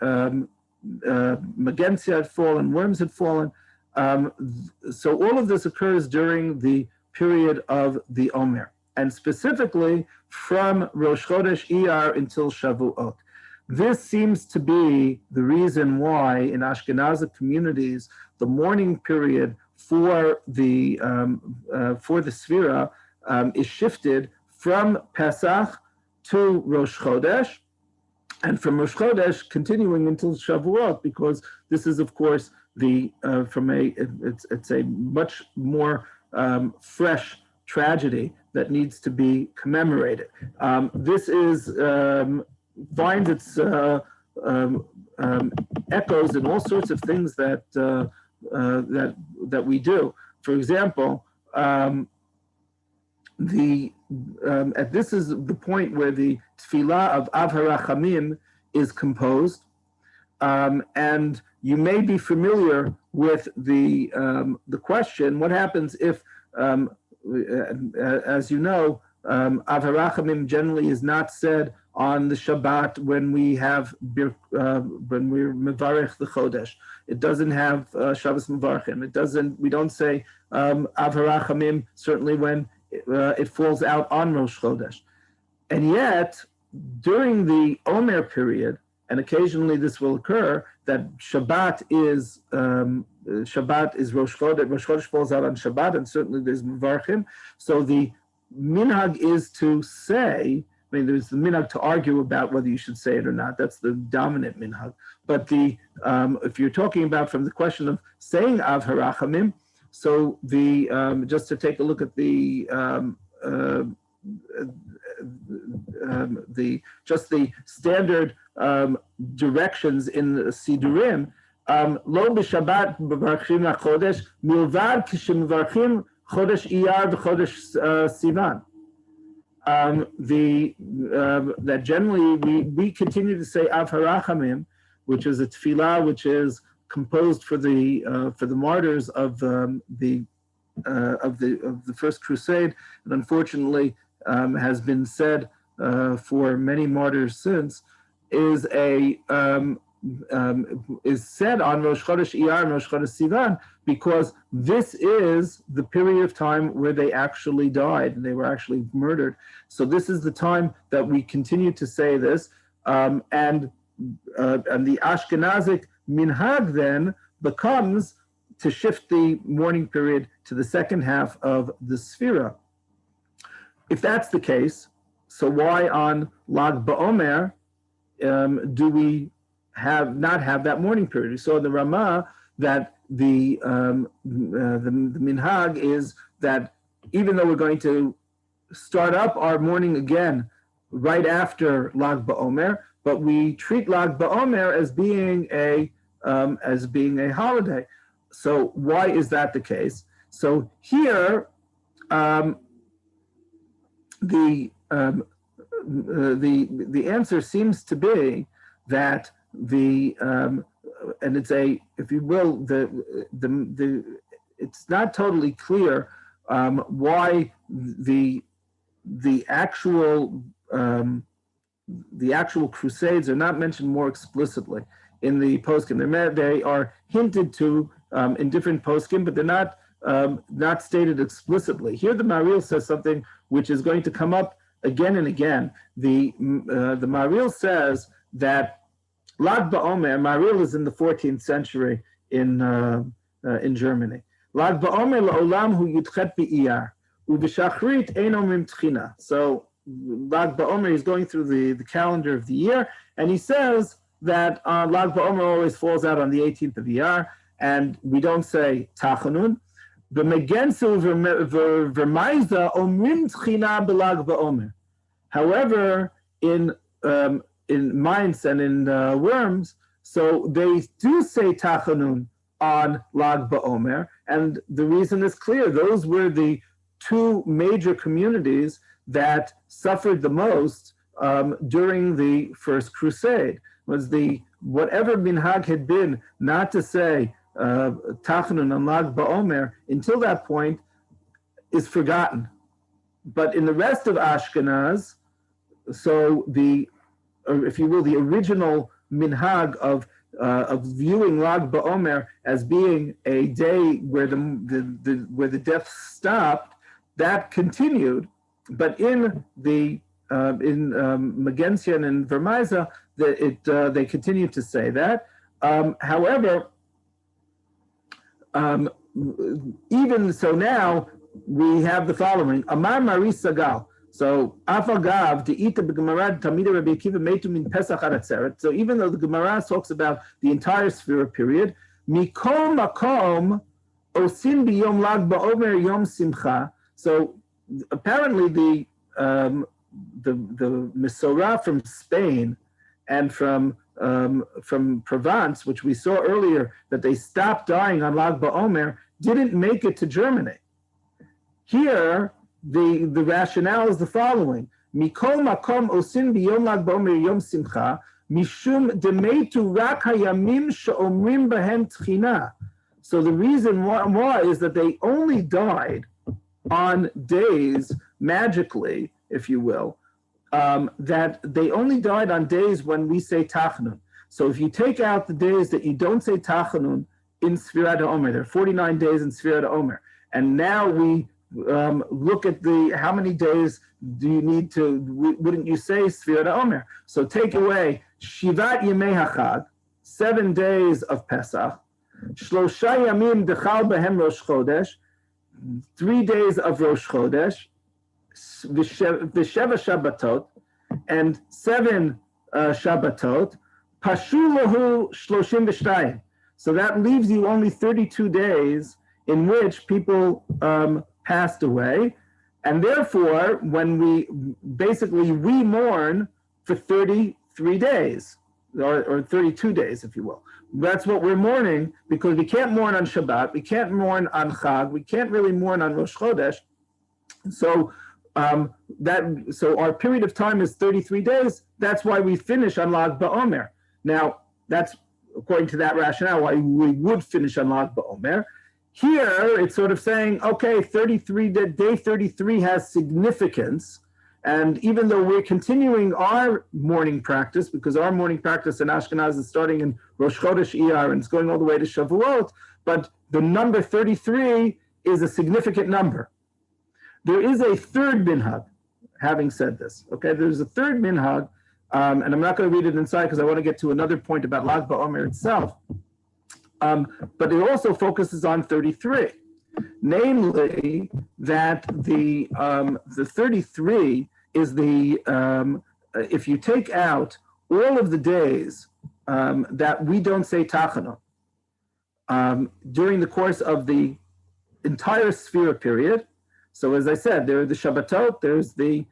Speaker 1: Magensia had fallen, Worms had fallen. So all of this occurs during the period of the Omer, and specifically from Rosh Chodesh Iyar until Shavuot. This seems to be the reason why in Ashkenazic communities the mourning period for the Sfira is shifted from Pesach to Rosh Chodesh, and from Rosh Chodesh continuing until Shavuot, because this is, of course, it's a much more fresh tragedy that needs to be commemorated. This finds its echoes in all sorts of things that we do. For example, this is the point where the tefillah of Av HaRachamim is composed, and you may be familiar with the question: what happens if, as you know, Av HaRachamim generally is not said on the Shabbat when we're mevarech the Chodesh. It doesn't have Shabbos Mevarchim. We don't say Av HaRachamim certainly when it falls out on Rosh Chodesh. And yet, during the Omer period, and occasionally this will occur, that Shabbat is Rosh Chodesh. Rosh Chodesh falls out on Shabbat, and certainly there's Mevarchim. So the minhag is to say, there's the minhag to argue about whether you should say it or not. That's the dominant minhag. But if you're talking about from the question of saying Av HaRachamim, so just to take a look at the standard directions in the Sidurim, Lo b'Shabbat mevarchim lachodesh milvad k'shmevarchim chodesh Iyar v'chodesh Sivan. That generally we continue to say Av HaRachamim, which is a tefillah which is composed for the martyrs of the First Crusade, and unfortunately has been said for many martyrs since, is said on Rosh Chodesh Iyar and Rosh Chodesh Sivan, because this is the period of time where they actually died and they were actually murdered. So this is the time that we continue to say this, and the Ashkenazic minhag then becomes to shift the mourning period to the second half of the Sfira. If that's the case, so why on Lag BaOmer do we not have that mourning period? We saw in the Ramah that the minhag is that even though we're going to start up our mourning again right after Lag BaOmer, but we treat Lag BaOmer as being a holiday. So why is that the case? So here, the answer seems to be that and it's if you will, it's not totally clear why the actual crusades are not mentioned more explicitly in the poskim. They are hinted to in different poskim, but they're not stated explicitly. Here, the Maharil says something which is going to come up again and again. The Maharil says that Lag BaOmer, Maharil is in the 14th century in Germany. Lag BaOmer la'olam hu yudchet b'iyar, u'b'shachrit ein omrim tchina. So Lag BaOmer is going through the calendar of the year, and he says that Lag BaOmer always falls out on the 18th of Iyar, and we don't say Tachanun. However, in Mainz and in Worms, so they do say Tachanun on Lag BaOmer, and the reason is clear. Those were the two major communities that suffered the most during the First Crusade. Was whatever minhag had been not to say Tachanun on Lag BaOmer until that point is forgotten. But in the rest of Ashkenaz, so if you will, the original minhag of viewing Lag BaOmer as being a day where the death stopped, that continued. But in Magensian and Vermaisa, they continue to say that. However, even so now, we have the following. Amar Mari Sagal. So, Afagav, De'ita b'Gemara, Tamida Rabbi Akiva, Meitu min Pesach Aratzeret. So, even though the Gemara talks about the entire Sphira period, Mikol Makom, Osin b'Yom Lag BaOmer Yom Simcha. So, apparently the Mesorah from Spain and from Provence, which we saw earlier, that they stopped dying on Lag BaOmer, didn't make it to Germany. Here, the rationale is the following: Mikol makom osin biyom Lag BaOmer yom simcha mishum demetu rak hayamim she'omrim behem tchina. So the reason why is that they only died on days, magically, if you will, that they only died on days when we say Tachanun. So if you take out the days that you don't say Tachanun in Sfirat HaOmer, there are 49 days in Sfirat HaOmer, and now we look at how many days do you need to, wouldn't you say Sfirat HaOmer? So take away Shivat Yemei HaChag, 7 days of Pesach, Shlosha Yamim Dechal Behem Rosh Chodesh, 3 days of Rosh Chodesh, V'sheva Shabbatot, and 7 Shabbatot, Pashu Lahu Shloshim V'shtayim. So that leaves you only 32 days in which people passed away, and therefore, when we mourn for 33 days, or 32 days, if you will. That's what we're mourning, because we can't mourn on Shabbat, we can't mourn on Chag, we can't really mourn on Rosh Chodesh. So our period of time is 33 days. That's why we finish on Lag BaOmer. Now, that's according to that rationale why we would finish on Lag BaOmer. Here, it's sort of saying, okay, day 33 has significance, and even though we're continuing our mourning practice, because our mourning practice in Ashkenaz is starting in Rosh Chodesh Iyar and it's going all the way to Shavuot, but the number 33 is a significant number. There is a third minhag, having said this. Okay, there's a third minhag, and I'm not going to read it inside because I want to get to another point about Lag BaOmer itself. But it also focuses on 33, namely that the 33 is if you take out all of the days that we don't say Tachanun during the course of the entire Sphira period. So as I said, there are the Shabbatot, there's the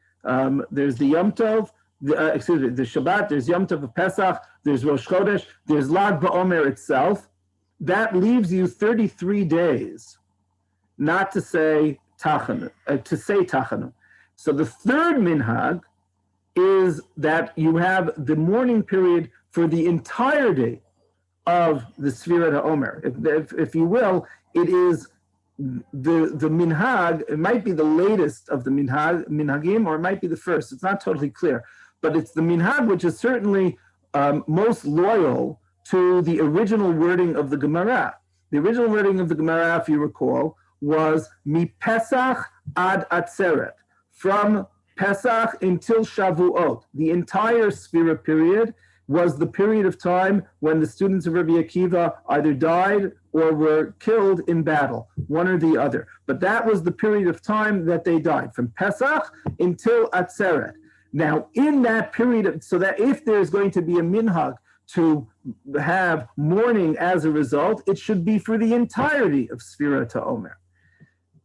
Speaker 1: There's the Yom Tov, the Shabbat, there's Yom Tov of Pesach, there's Rosh Chodesh, there's Lag BaOmer itself. That leaves you 33 days not to say Tachanun, So the third minhag is that you have the mourning period for the entirety of the Sfirat HaOmer. If you will, it is the minhag. It might be the latest of the minhagim, or it might be the first. It's not totally clear, but it's the minhag which is certainly most loyal to the original wording of the Gemara. The original wording of the Gemara, if you recall, was mi Pesach ad Atzeret, from Pesach until Shavuot. The entire Sfira period was the period of time when the students of Rabbi Akiva either died or were killed in battle, one or the other. But that was the period of time that they died, from Pesach until Atzeret. Now, in that period, so that if there's going to be a minhag to have mourning as a result, it should be for the entirety of Sfirat HaOmer.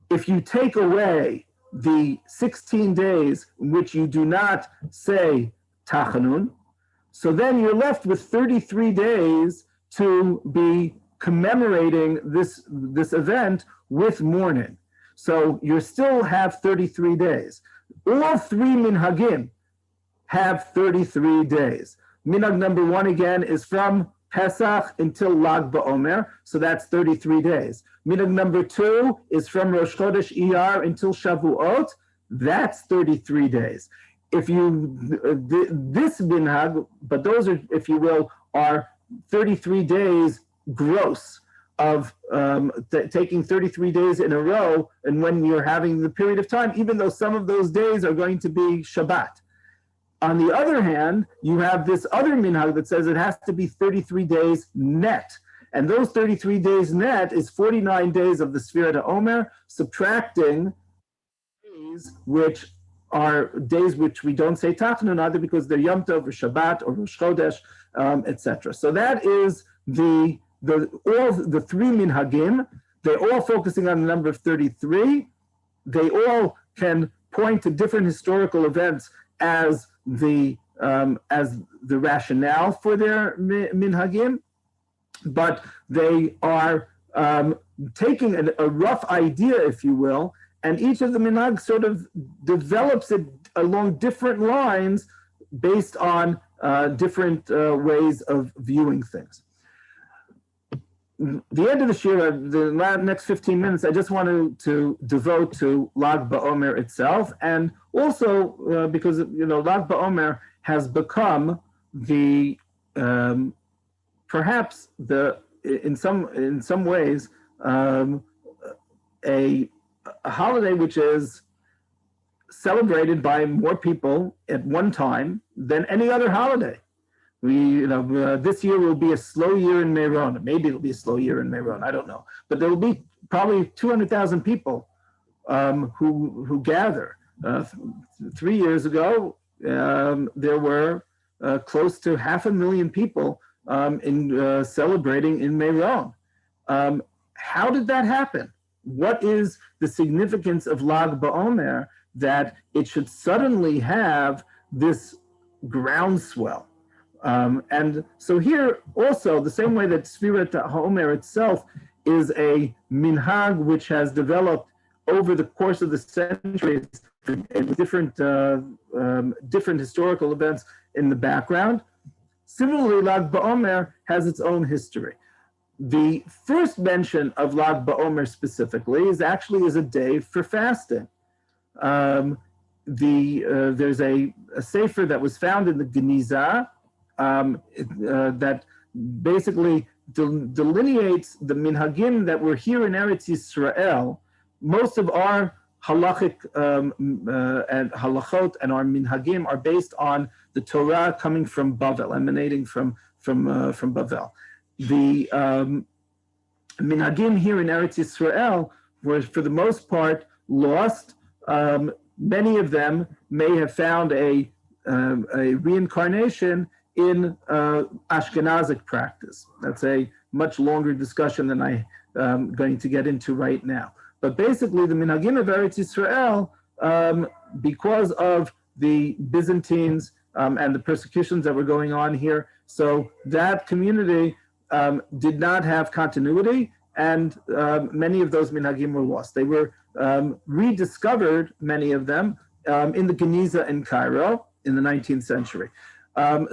Speaker 1: If you take away the 16 days in which you do not say Tachanun, so then you're left with 33 days to be commemorating this event with mourning. So you still have 33 days. All three minhagim have 33 days. Minhag number one, again, is from Pesach until Lag BaOmer, so that's 33 days. Minhag number two is from Rosh Chodesh Iyar until Shavuot, that's 33 days. If you, this minhag, but those are, if you will, are 33 days gross of taking 33 days in a row, and when you're having the period of time, even though some of those days are going to be Shabbat. On the other hand, you have this other minhag that says it has to be 33 days net. And those 33 days net is 49 days of the Sfirat HaOmer, subtracting days which are days which we don't say Tachanun, either because they're Yom Tov or Shabbat or Rosh Chodesh, etc. So that is all the three minhagim. They're all focusing on the number of 33. They all can point to different historical events as the rationale for their minhagim, but they are taking a rough idea, if you will, and each of the minhag sort of develops it along different lines based on different ways of viewing things. The end of the shira, the next 15 minutes, I just wanted to devote to Lag BaOmer itself, and also because Lag BaOmer has become the perhaps in some ways a holiday which is celebrated by more people at one time than any other holiday. This year will be a slow year in Meron. Maybe it'll be a slow year in Meron. I don't know, but there will be probably 200,000 people who gather. 3 years ago, there were close to 500,000 people celebrating in Meron. How did that happen? What is the significance of Lag BaOmer that it should suddenly have this groundswell? And so here also, the same way that Sfirat HaOmer itself is a minhag which has developed over the course of the centuries with different historical events in the background. Similarly, Lag BaOmer has its own history. The first mention of Lag BaOmer specifically is actually as a day for fasting. There's a sefer that was found in the Geniza that basically delineates the minhagim that were here in Eretz Yisrael. Most of our halachic and halachot and our minhagim are based on the Torah coming from Bavel, emanating from Bavel. The minhagim here in Eretz Yisrael were, for the most part, lost. Many of them may have found a reincarnation in Ashkenazic practice. That's a much longer discussion than I'm going to get into right now. But basically, the minhagim of Eretz Yisrael, because of the Byzantines and the persecutions that were going on here. So that community did not have continuity, and many of those minhagim were lost. They were rediscovered, many of them, in the Geniza in Cairo in the 19th century.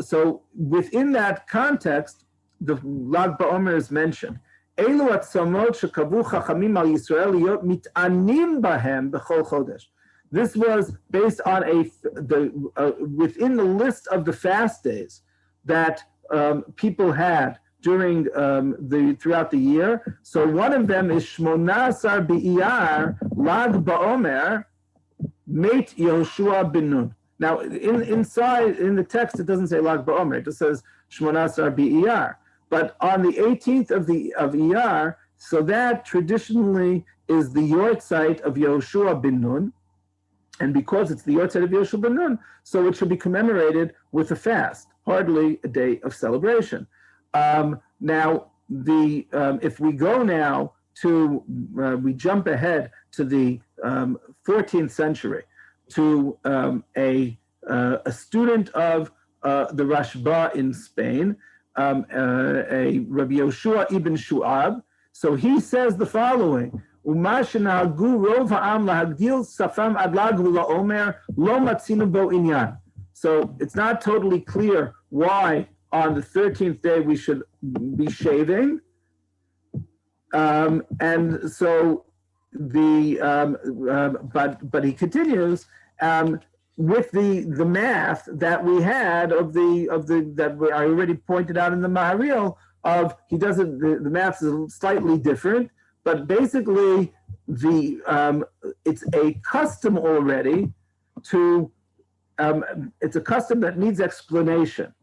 Speaker 1: So within that context, the Lag BaOmer is mentioned. Elu atzamot shekavu chachamim al Yisrael liyot mit'anim bahem b'chol chodesh. This was based on within the list of the fast days that people had during throughout the year. So one of them is Shmona Asar B'Iyar Lag BaOmer Meit Yehoshua ben Nun. Now, inside in the text, it doesn't say Lag BaOmer; it just says Shmona Asar B'Iyar. But on the 18th of Iyar, so that traditionally is the yortzeit of Yehoshua ben Nun, and because it's the yortzeit of Yehoshua ben Nun, so it should be commemorated with a fast, hardly a day of celebration. Now, if we go now to we jump ahead to the 14th century to a student of the Rashba in Spain, a Rabbi Yoshua ibn Shu'ab. So he says the following: "Uma shenahagu rov ha'am lahagdil safam ad lag la'omer lo matzinu bo inyan." So it's not totally clear why on the 13th day we should be shaving, and so but he continues with the math that we had I already pointed out in the Maharil of the math is slightly different, but basically it's a custom already to it's a custom that needs explanation.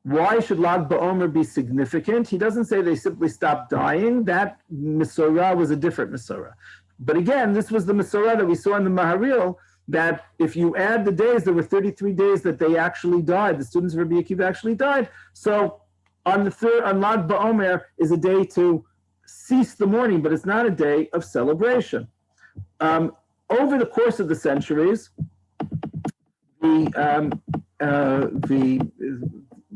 Speaker 1: Why should Lag BaOmer be significant? He doesn't say they simply stopped dying. That Mesorah was a different Mesorah. But again, this was the Mesorah that we saw in the Maharil, that if you add the days, there were 33 days that they actually died. The students of Rabbi Akiva actually died. So on Lag BaOmer is a day to cease the mourning, but it's not a day of celebration. Over the course of the centuries, the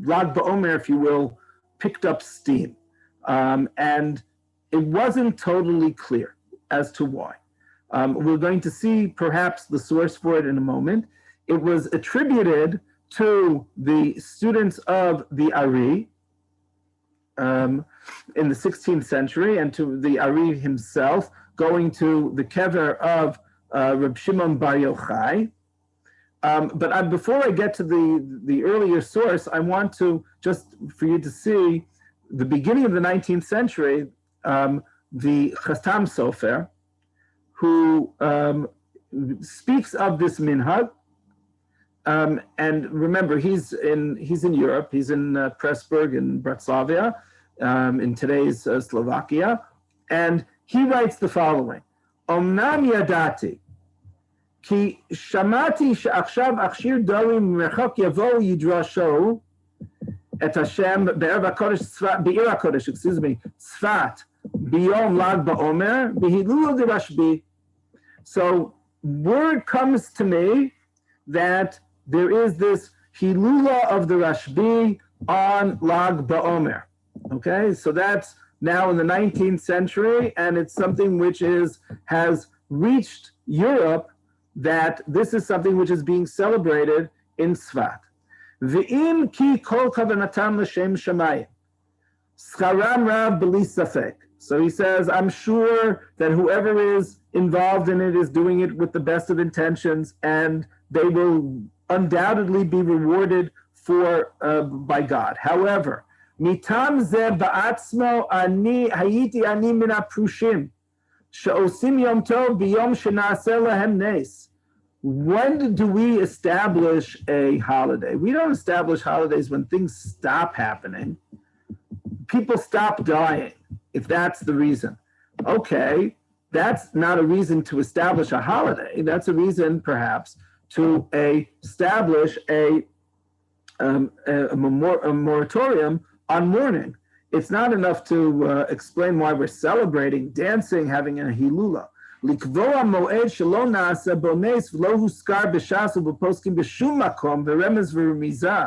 Speaker 1: Lag BaOmer, if you will, picked up steam. And it wasn't totally clear as to why. We're going to see perhaps the source for it in a moment. It was attributed to the students of the Ari in the 16th century, and to the Ari himself going to the kever of Reb Shimon Bar Yochai. But before I get to the earlier source, I want to just for you to see the beginning of the 19th century, the Chatam Sofer, who speaks of this minhag. And remember, he's in Europe. He's in Pressburg in Bratislava, in today's Slovakia, and he writes the following: Omnam yadati ki shamati she'achshav achshir darim merchok yavo yidrasho et Hashem be'er HaKodesh, Tzfat biyom Lag BaOmer b'hilul de Rashbi. So word comes to me that there is this Hilula of the Rashbi on Lag BaOmer. Okay, so that's now in the 19th century, and it's something which has reached Europe, that this is something which is being celebrated in Tzfat. V'im ki kol kavanatam l'shem shamayim, scharam rav b'li safek. So he says, I'm sure that whoever is involved in it is doing it with the best of intentions, and they will undoubtedly be rewarded by God. However, mitam ze ba'atzmo ani hayiti ani min haprushim she'osim yom tov b'yom shena'aseh lahem nes. When do we establish a holiday? We don't establish holidays when things stop happening. People stop dying, if that's the reason. Okay, that's not a reason to establish a holiday. That's a reason, perhaps, to establish a moratorium on mourning. It's not enough to explain why we're celebrating, dancing, having a hilula. לקבוע מועד שלא נעשה בו נס ולא הוזכר בש"ס ובפוסקים בשום מקום ברמז ורמיזה,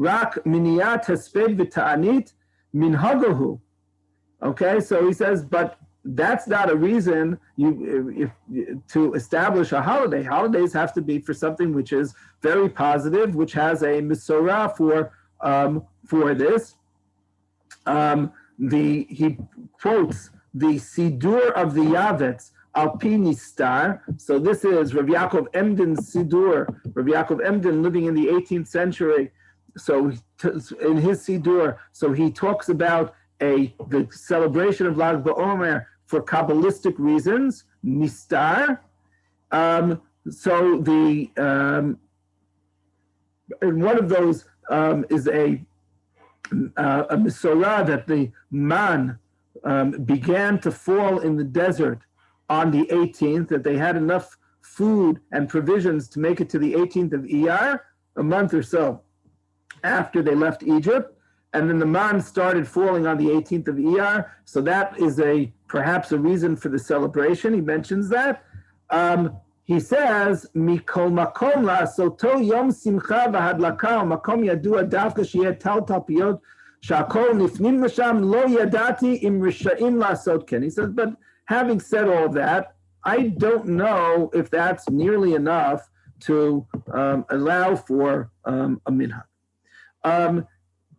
Speaker 1: רק מניעת הספד ותענית מנהגו הוא. Okay, so he says, but that's not a reason to establish a holiday. Holidays have to be for something which is very positive, which has a misorah for this. He quotes the Sidur of the Yavetz, Alpi Nistar. So this is Rav Yaakov Emden's Sidur. Rav Yaakov Emden, living in the 18th century. So in his Sidur, so he talks about the celebration of Lag BaOmer for Kabbalistic reasons, Nistar. So and one of those is a Misorah that the man began to fall in the desert on the 18th, that they had enough food and provisions to make it to the 18th of Iyar, a month or so after they left Egypt. And then the man started falling on the 18th of Iyar. So that is perhaps a reason for the celebration. He mentions that. He says, Mikol makom la'asoto yom simcha v'hadlaka makom yadua davka sheyeh tal talpiyot sha'akol nifnim l'sham lo yadati im risha'im la'asot ken. He says, but having said all that, I don't know if that's nearly enough to allow for a minhag.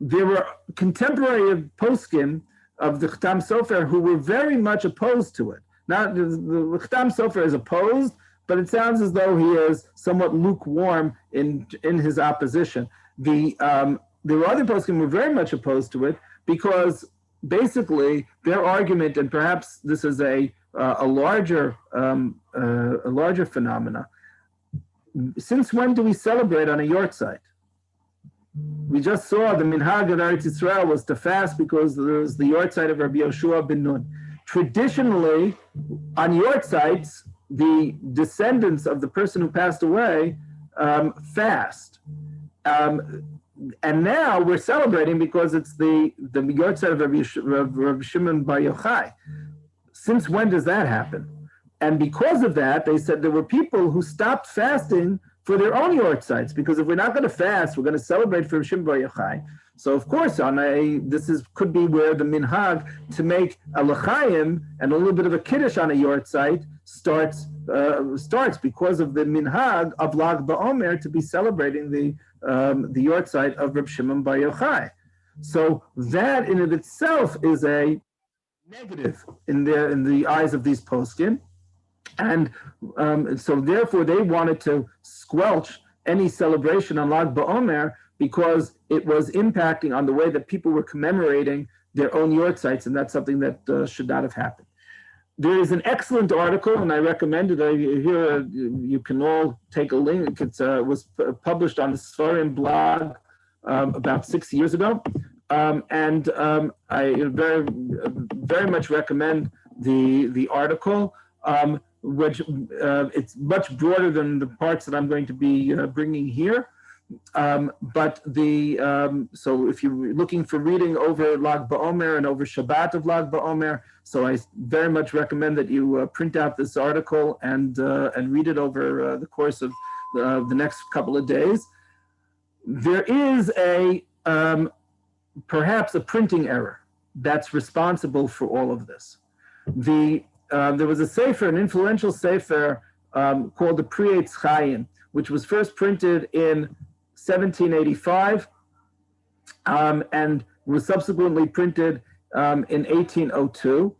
Speaker 1: There were contemporary of poskim of the Chtam Sofer who were very much opposed to it. Now, the Chtam Sofer is opposed, but it sounds as though he is somewhat lukewarm in his opposition. There were other poskim who were very much opposed to it because basically their argument, and perhaps this is a larger phenomena. Since when do we celebrate on a yortzeit? We just saw the Minhag of Eretz Yisrael was to fast because there was the yortzeit of Rabbi Yoshua ben Nun. Traditionally, on yortzeits, the descendants of the person who passed away fast. And now we're celebrating because it's the yortzeit of Rabbi Shimon Bar Yochai. Since when does that happen? And because of that, they said there were people who stopped fasting for their own yortzeits, because if we're not going to fast, we're going to celebrate for Shimon Bar Yochai. So of course, could be where the minhag to make a l'chaim and a little bit of a kiddush on a yortzeit starts because of the minhag of Lag BaOmer to be celebrating the yortzeit of Reb Shimon Bar Yochai. So that in of itself is a negative in the eyes of these poskim. And so therefore they wanted to squelch any celebration on Lag BaOmer because it was impacting on the way that people were commemorating their own yortzeits, and that's something that should not have happened. There is an excellent article, and I recommend it. Here you can all take a link. It was published on the Sfarim blog about 6 years ago, and I very, very much recommend the article. Which it's much broader than the parts that I'm going to be bringing here. But so if you're looking for reading over Lag BaOmer and over Shabbat of Lag BaOmer, so I very much recommend that you print out this article and read it over the course of the next couple of days. There is perhaps a printing error that's responsible for all of this. There was a sefer, an influential sefer called the Pri Eitz Chaim, which was first printed in 1785 and was subsequently printed in 1802,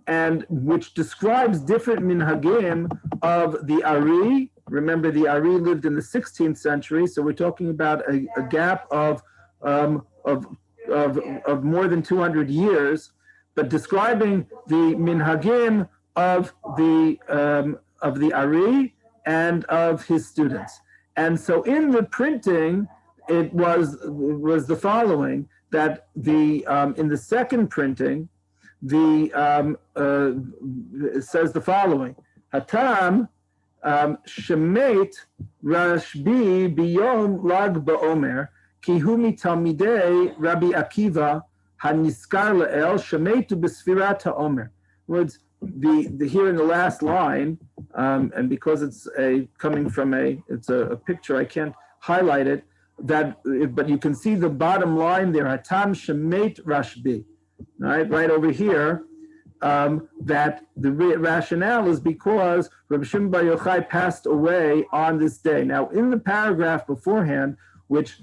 Speaker 1: and which describes different minhagim of the Ari. Remember, the Ari lived in the 16th century, so we're talking about a gap of more than 200 years. But describing the minhagim of the Ari and of his students. And so in the printing, it was the following, that in the second printing, it says the following: Hatam shemet Rashbi biyom Lag BaOmer ki hu mitalmidei Rabbi Akiva haniskar le'el shemetu b'sfirat ha'omer. Words, here in the last line, and because it's coming from a picture, I can't highlight it. But you can see the bottom line there. Hatam Shemet Rashbi, right over here. That the rationale is because Rabbi Shimon Bar Yochai passed away on this day. Now, in the paragraph beforehand, which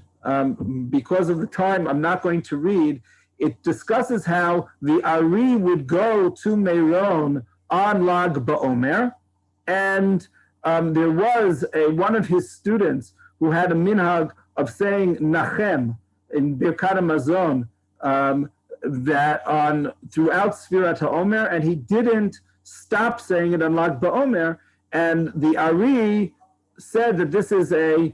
Speaker 1: because of the time I'm not going to read, it discusses how the Ari would go to Meron on Lag BaOmer, and there was one of his students who had a minhag of saying Nachem in Birkat HaMazon, that on throughout Sfirat HaOmer, and he didn't stop saying it on Lag BaOmer, and the Ari said that this is a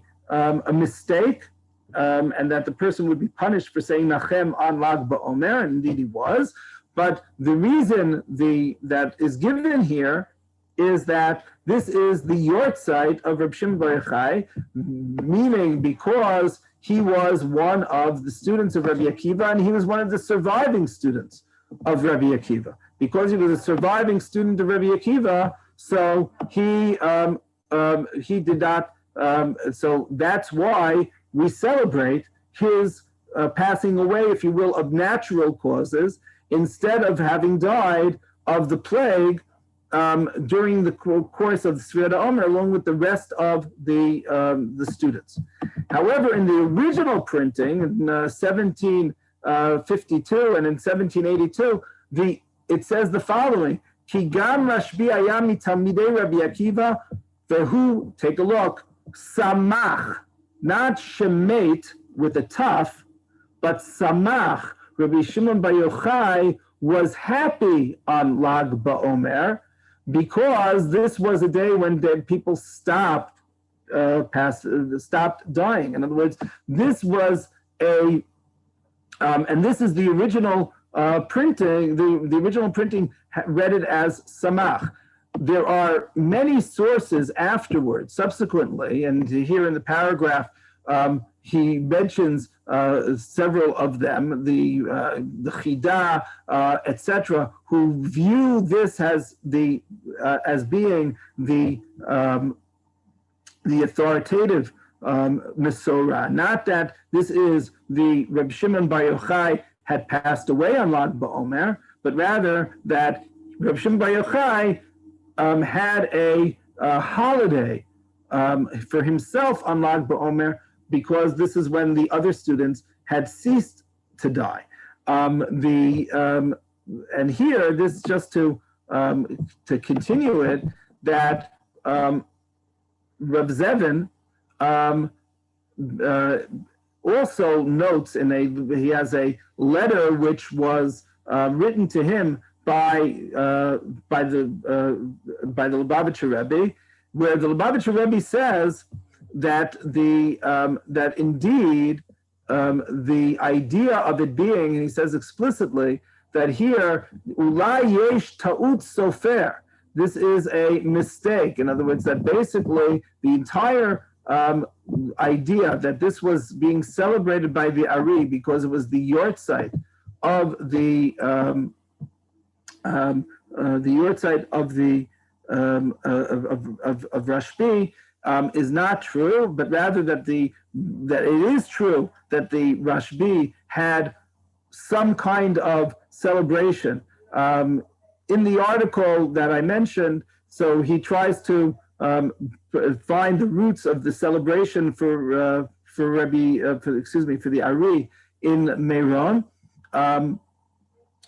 Speaker 1: mistake, and that the person would be punished for saying Nachem on Lag BaOmer, and indeed he was. But the reason that is given here is that this is the yortzeit of Reb Shimon Bar Yochai, meaning because he was one of the students of Rabbi Akiva, and he was one of the surviving students of Rabbi Akiva. Because he was a surviving student of Rabbi Akiva, so he did not. So that's why we celebrate his passing away, if you will, of natural causes, instead of having died of the plague during the course of the Sfirat HaOmer, along with the rest of the students. However, in the original printing in 1752 and in 1782, it says the following: Ki gam Rashbi aya mitalmidei Rabbi Akiva, vehu, take a look, samach, not shemet with a taf, but samach. Rabbi Shimon Bar Yochai was happy on Lag BaOmer, because this was a day when people stopped dying. In other words, this was and this is the original printing. The original printing read it as Samach. There are many sources afterwards, subsequently, and here in the paragraph, he mentions several of them, the Chida, etc., who view this as being the authoritative Mesorah. Not that this is the Reb Shimon Bar Yochai had passed away on Lag BaOmer, but rather that Reb Shimon Bar Yochai had a holiday for himself on Lag BaOmer, because this is when the other students had ceased to die. And here, this is just to continue it, that Rav Zevin also notes he has a letter which was written to him by the Lubavitcher Rebbe, where the Lubavitcher Rebbe says that that indeed the idea of it being, and he says explicitly that here ulai yesh ta'ut sofer, this is a mistake. In other words, that basically the entire idea that this was being celebrated by the Ari because it was the yortzeit of the yortzeit of Rashbi is not true, but rather that it is true that the Rashbi had some kind of celebration. In the article that I mentioned, so he tries to find the roots of the celebration for the Ari in Meron.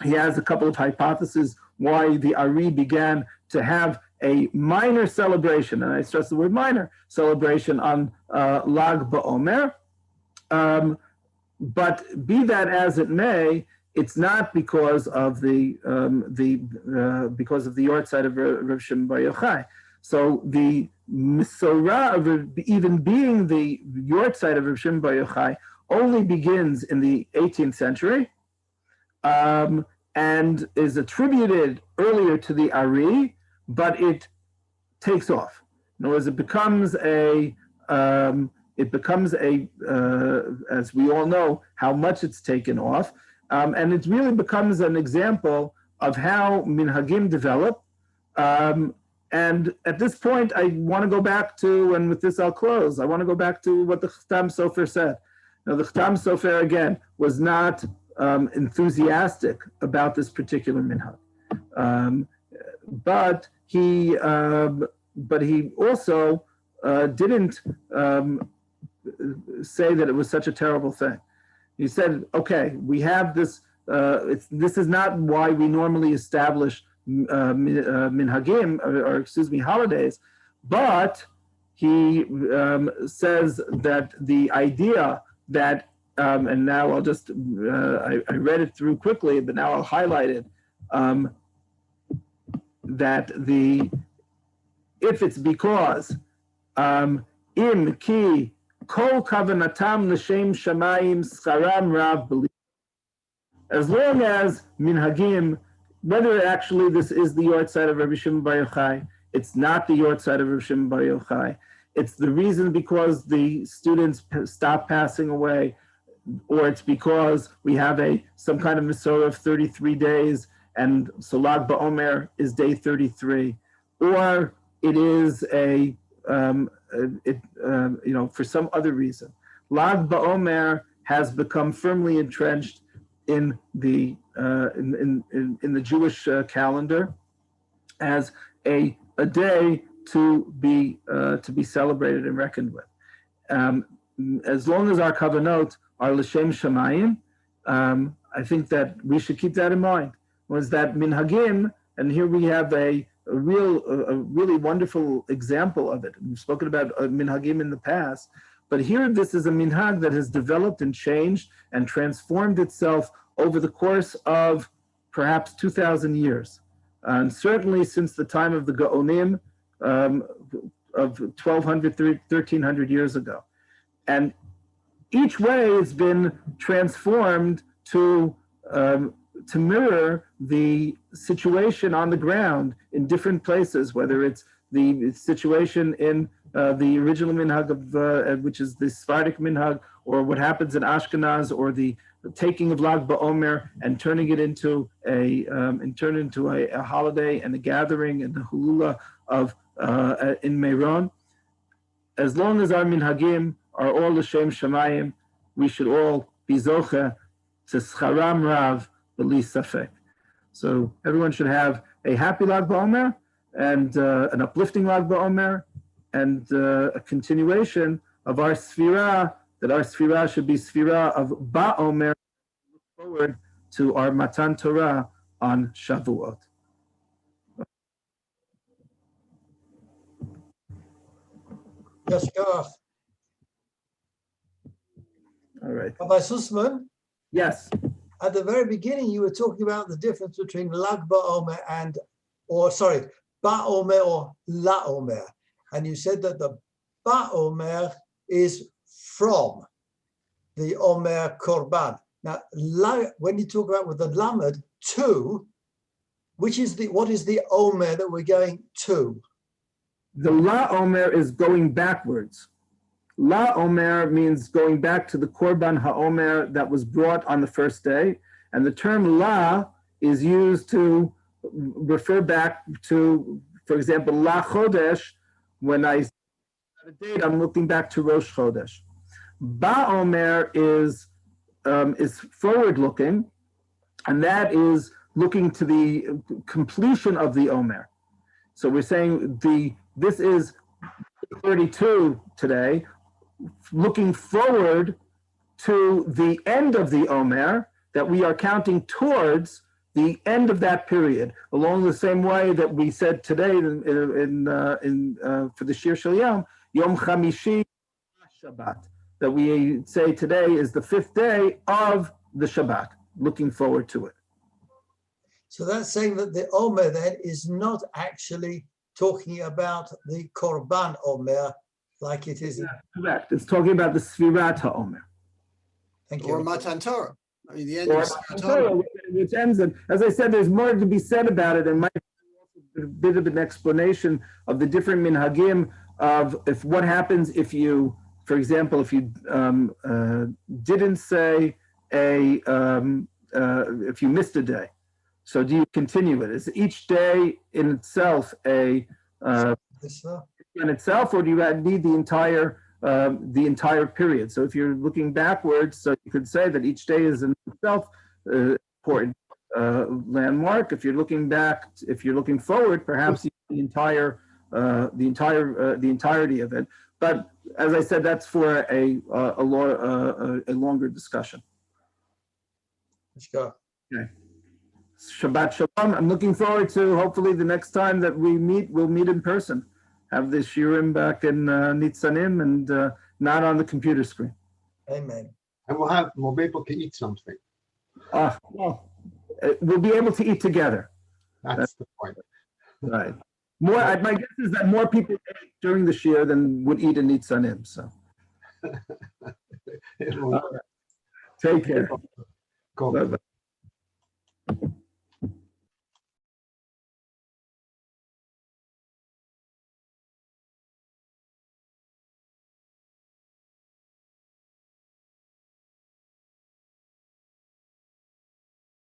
Speaker 1: He has a couple of hypotheses why the Ari began to have a minor celebration, and I stress the word minor, celebration on Lag BaOmer. But be that as it may, it's not because of the yortzeit of Rav Shimon Bar Yochai. So the Mesorah of even being the yortzeit of Rav Shimon Bar Yochai only begins in the 18th century, and is attributed earlier to the Ari, but it takes off. In other words, it becomes as we all know, how much it's taken off. And it really becomes an example of how Minhagim develop, And at this point, I want to go back to, and with this I'll close, I want to go back to what the Chatam Sofer said. Now, the Chatam Sofer, again, was not enthusiastic about this particular minhag. But he also didn't say that it was such a terrible thing. He said, okay, we have this, this is not why we normally establish minhagim, or excuse me, holidays, but he says that the idea that, and now I'll just, I read it through quickly, but now I'll highlight it, that if it's because im ki kol kavanatam l'shem shamayim scharam rav b'li, as long as minhagim, whether actually this is the yortzeit of Rabbi Shimon Bar Yochai, it's not the yortzeit of Rabbi Shimon Bar Yochai, it's the reason because the students stop passing away, or it's because we have some kind of Masorah of 33 days, and so Lag BaOmer is day 33, or it is for some other reason. Lag BaOmer has become firmly entrenched in the Jewish calendar as a day to be celebrated and reckoned with. As long as our kavanot are l'shem shamayim, I think that we should keep that in mind. Was that minhagim, and here we have a really wonderful example of it. We've spoken about minhagim in the past, but here this is a minhag that has developed and changed and transformed itself over the course of perhaps 2,000 years. And certainly since the time of the Gaonim of 1,200, 1,300 years ago. And each way has been transformed to mirror the situation on the ground in different places, whether it's the situation in the original minhag of which is the Sephardic minhag, or what happens in Ashkenaz, or the taking of Lag BaOmer and turning it into a holiday and a gathering and the hulula of in Meron. As long as our minhagim are all l'shem shamayim, we should all be zoche to scharam rav b'li safek. So everyone should have a happy Lag BaOmer and an uplifting Lag BaOmer, and a continuation of our sfira, that our sfira should be sfira of BaOmer. Look forward to our Matan Torah on Shavuot.
Speaker 2: Yes, go off.
Speaker 1: All right.
Speaker 2: Rabbi Sussman?
Speaker 1: Yes.
Speaker 2: At the very beginning, you were talking about the difference between Lag BaOmer BaOmer or La Omer. And you said that the BaOmer is from the Omer Korban. Now, when you talk about with the Lamed, to, what is the Omer that we're going to?
Speaker 1: The La Omer is going backwards. La Omer means going back to the Korban HaOmer that was brought on the first day. And the term La is used to refer back to, for example, La Chodesh. When I set a date, I'm looking back to Rosh Chodesh. BaOmer is forward-looking, and that is looking to the completion of the Omer. So we're saying this is 32 today, looking forward to the end of the Omer, that we are counting towards the end of that period, along the same way that we said today for the Shir Shel Yom Chamishi Shabbat, that we say today is the 5th day of the Shabbat, looking forward to it.
Speaker 2: So that's saying that the Omer then is not actually talking about the Korban Omer like it is.
Speaker 1: Correct. It's talking about the Sfirat HaOmer.
Speaker 2: Thank you.
Speaker 3: Or Matan Torah. I mean, the end
Speaker 1: Or
Speaker 3: of Torah.
Speaker 1: which ends in, as I said, there's more to be said about it, and might be a bit of an explanation of the different minhagim of what happens if you, for example, if you didn't say if you missed a day. So do you continue it? Is each day in itself a
Speaker 2: This, uh,
Speaker 1: in itself, or do you need the entire period? So if you're looking backwards, so you could say that each day is in itself important landmark. If you're looking back, if you're looking forward, perhaps the entirety of it. But as I said, that's for a longer discussion.
Speaker 2: let's go.
Speaker 1: Okay. Shabbat Shalom. I'm looking forward to hopefully the next time that we meet, we'll meet in person. Have the shiurim back in Nitzanim and not on the computer screen.
Speaker 2: Amen.
Speaker 3: And we'll be able to eat something.
Speaker 1: Well, we'll be able to eat together.
Speaker 3: That's the point.
Speaker 1: Right. My guess is that more people ate during the shiur than would eat in Nitzanim. So
Speaker 3: It will-
Speaker 1: take care.
Speaker 3: Cool.
Speaker 1: Bye-bye.